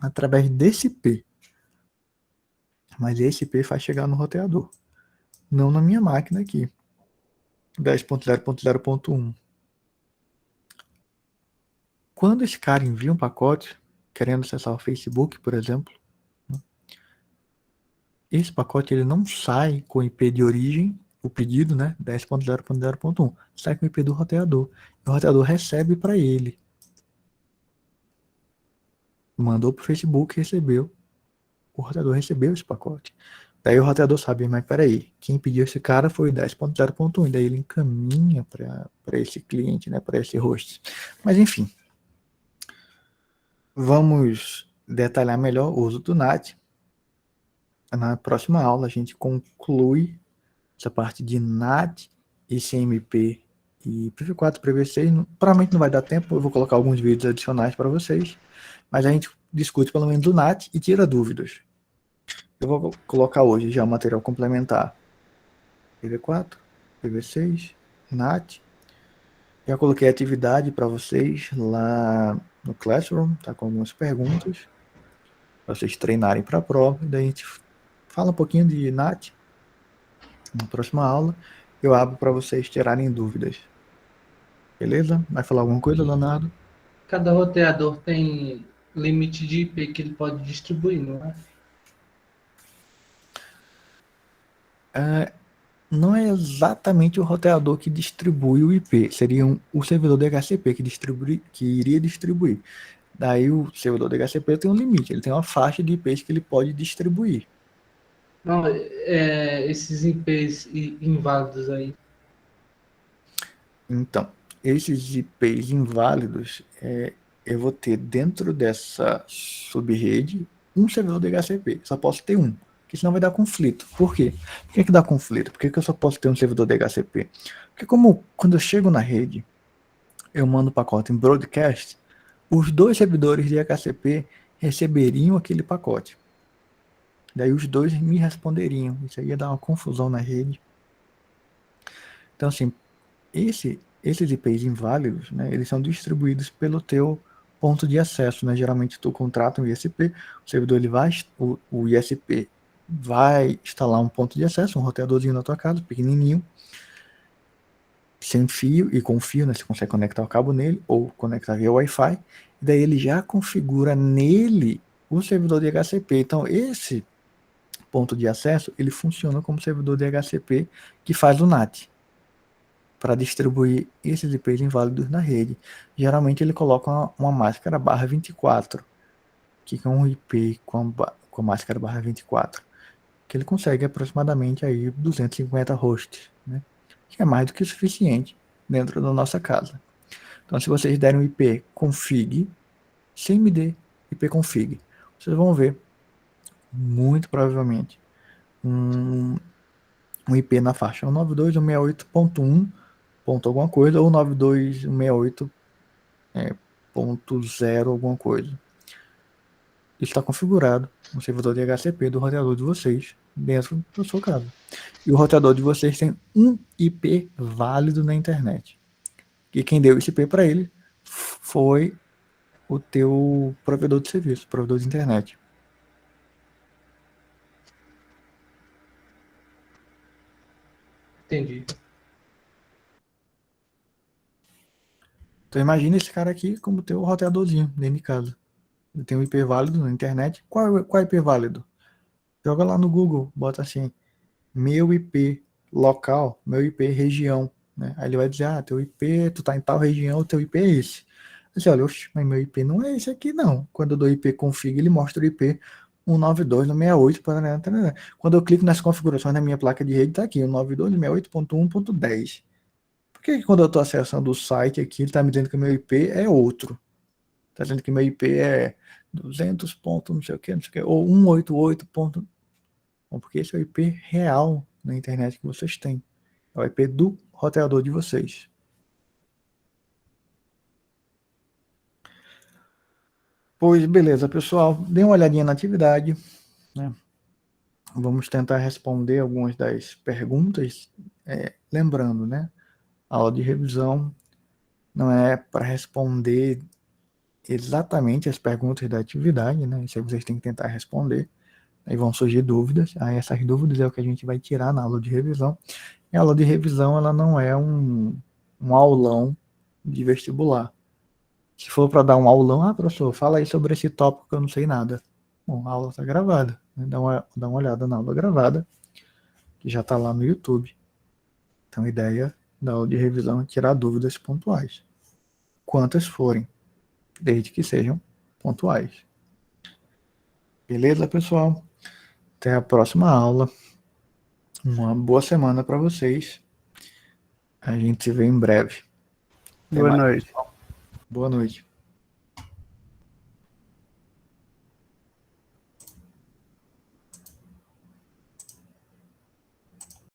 A: através desse IP. Mas esse IP faz chegar no roteador, não na minha máquina aqui. 10.0.0.1. Quando esse cara envia um pacote, querendo acessar o Facebook, por exemplo, esse pacote ele não sai com o IP de origem, o pedido, né, 10.0.0.1, sai com o IP do roteador. O roteador recebe para ele. Mandou para o Facebook, recebeu. O roteador recebeu esse pacote. Daí o roteador sabe, mas peraí, quem pediu esse cara foi o 10.0.1, e daí ele encaminha para esse cliente, né, para esse host. Mas enfim, vamos detalhar melhor o uso do NAT. Na próxima aula a gente conclui essa parte de NAT, ICMP e PV4, PV6. Provavelmente não vai dar tempo, eu vou colocar alguns vídeos adicionais para vocês, mas a gente discute pelo menos o NAT e tira dúvidas. Eu vou colocar hoje já o material complementar. PV4, PV6, NAT. Já coloquei atividade para vocês lá no Classroom, tá com algumas perguntas, para vocês treinarem para a prova. E daí a gente fala um pouquinho de NAT na próxima aula. Eu abro para vocês tirarem dúvidas. Beleza? Vai falar alguma coisa, Leonardo?
C: Cada roteador tem limite de IP que ele pode distribuir, não é?
A: Não é exatamente o roteador que distribui o IP, seria o servidor DHCP que iria distribuir. Daí o servidor DHCP tem um limite, ele tem uma faixa de IPs que ele pode distribuir.
C: Não, esses IPs inválidos aí.
A: Então, esses IPs inválidos, eu vou ter dentro dessa subrede um servidor DHCP, só posso ter um, porque senão vai dar conflito. Por quê? Por que dá conflito? Por que eu só posso ter um servidor DHCP? Porque quando eu chego na rede, eu mando o pacote em broadcast, os dois servidores de DHCP receberiam aquele pacote. Daí os dois me responderiam. Isso aí ia dar uma confusão na rede. Então, assim, esses IPs inválidos, né, eles são distribuídos pelo teu ponto de acesso, né? Geralmente tu contrata um ISP, o servidor o ISP vai instalar um ponto de acesso, um roteadorzinho na tua casa, pequenininho, sem fio e com fio, né? Você consegue conectar o cabo nele ou conectar via Wi-Fi. E daí ele já configura nele o servidor de DHCP. Então esse ponto de acesso ele funciona como servidor de DHCP que faz o NAT para distribuir esses IPs inválidos na rede. Geralmente ele coloca uma máscara /24, que é um IP com a máscara /24, que ele consegue aproximadamente aí 250 hosts, né? Que é mais do que suficiente dentro da nossa casa. Então, se vocês derem um IP config, CMD IP config, vocês vão ver, muito provavelmente, um IP na faixa 192.168.1 ponto alguma coisa, ou 92.168.0 alguma coisa. Isso está configurado no servidor de DHCP do roteador de vocês dentro da sua casa. E o roteador de vocês tem um IP válido na internet. E quem deu esse IP para ele foi o teu provedor de serviço, provedor de internet.
C: Entendi.
A: Então imagina esse cara aqui como teu roteadorzinho dentro de casa. Ele tem um IP válido na internet. Qual é IP válido? Joga lá no Google, bota assim, meu IP local, meu IP região, né? Aí ele vai dizer, teu IP, tu tá em tal região, teu IP é esse. Você olha, oxe, mas meu IP não é esse aqui não. Quando eu dou IP config, ele mostra o IP 192.168. Quando eu clico nas configurações na minha placa de rede, tá aqui, 192.168.1.10. Por que quando eu estou acessando o site aqui, ele está me dizendo que o meu IP é outro? Está dizendo que meu IP é 200 ponto não sei o que, ou 188 ponto... Bom, porque esse é o IP real na internet que vocês têm. É o IP do roteador de vocês. Pois beleza, pessoal. Dê uma olhadinha na atividade, né? Vamos tentar responder algumas das perguntas. Lembrando, né? A aula de revisão não é para responder exatamente as perguntas da atividade, né? Isso aí vocês têm que tentar responder. Aí vão surgir dúvidas. Aí essas dúvidas é o que a gente vai tirar na aula de revisão. E a aula de revisão, ela não é um aulão de vestibular. Se for para dar um aulão, professor, fala aí sobre esse tópico que eu não sei nada. Bom, a aula está gravada. Né? Dá uma olhada na aula gravada, que já está lá no YouTube. Então a ideia da aula de revisão é tirar dúvidas pontuais. Quantas forem, desde que sejam pontuais. Beleza, pessoal? Até a próxima aula. Uma boa semana para vocês. A gente se vê em breve. Até
B: Boa
A: mais.
B: noite.
A: Boa noite.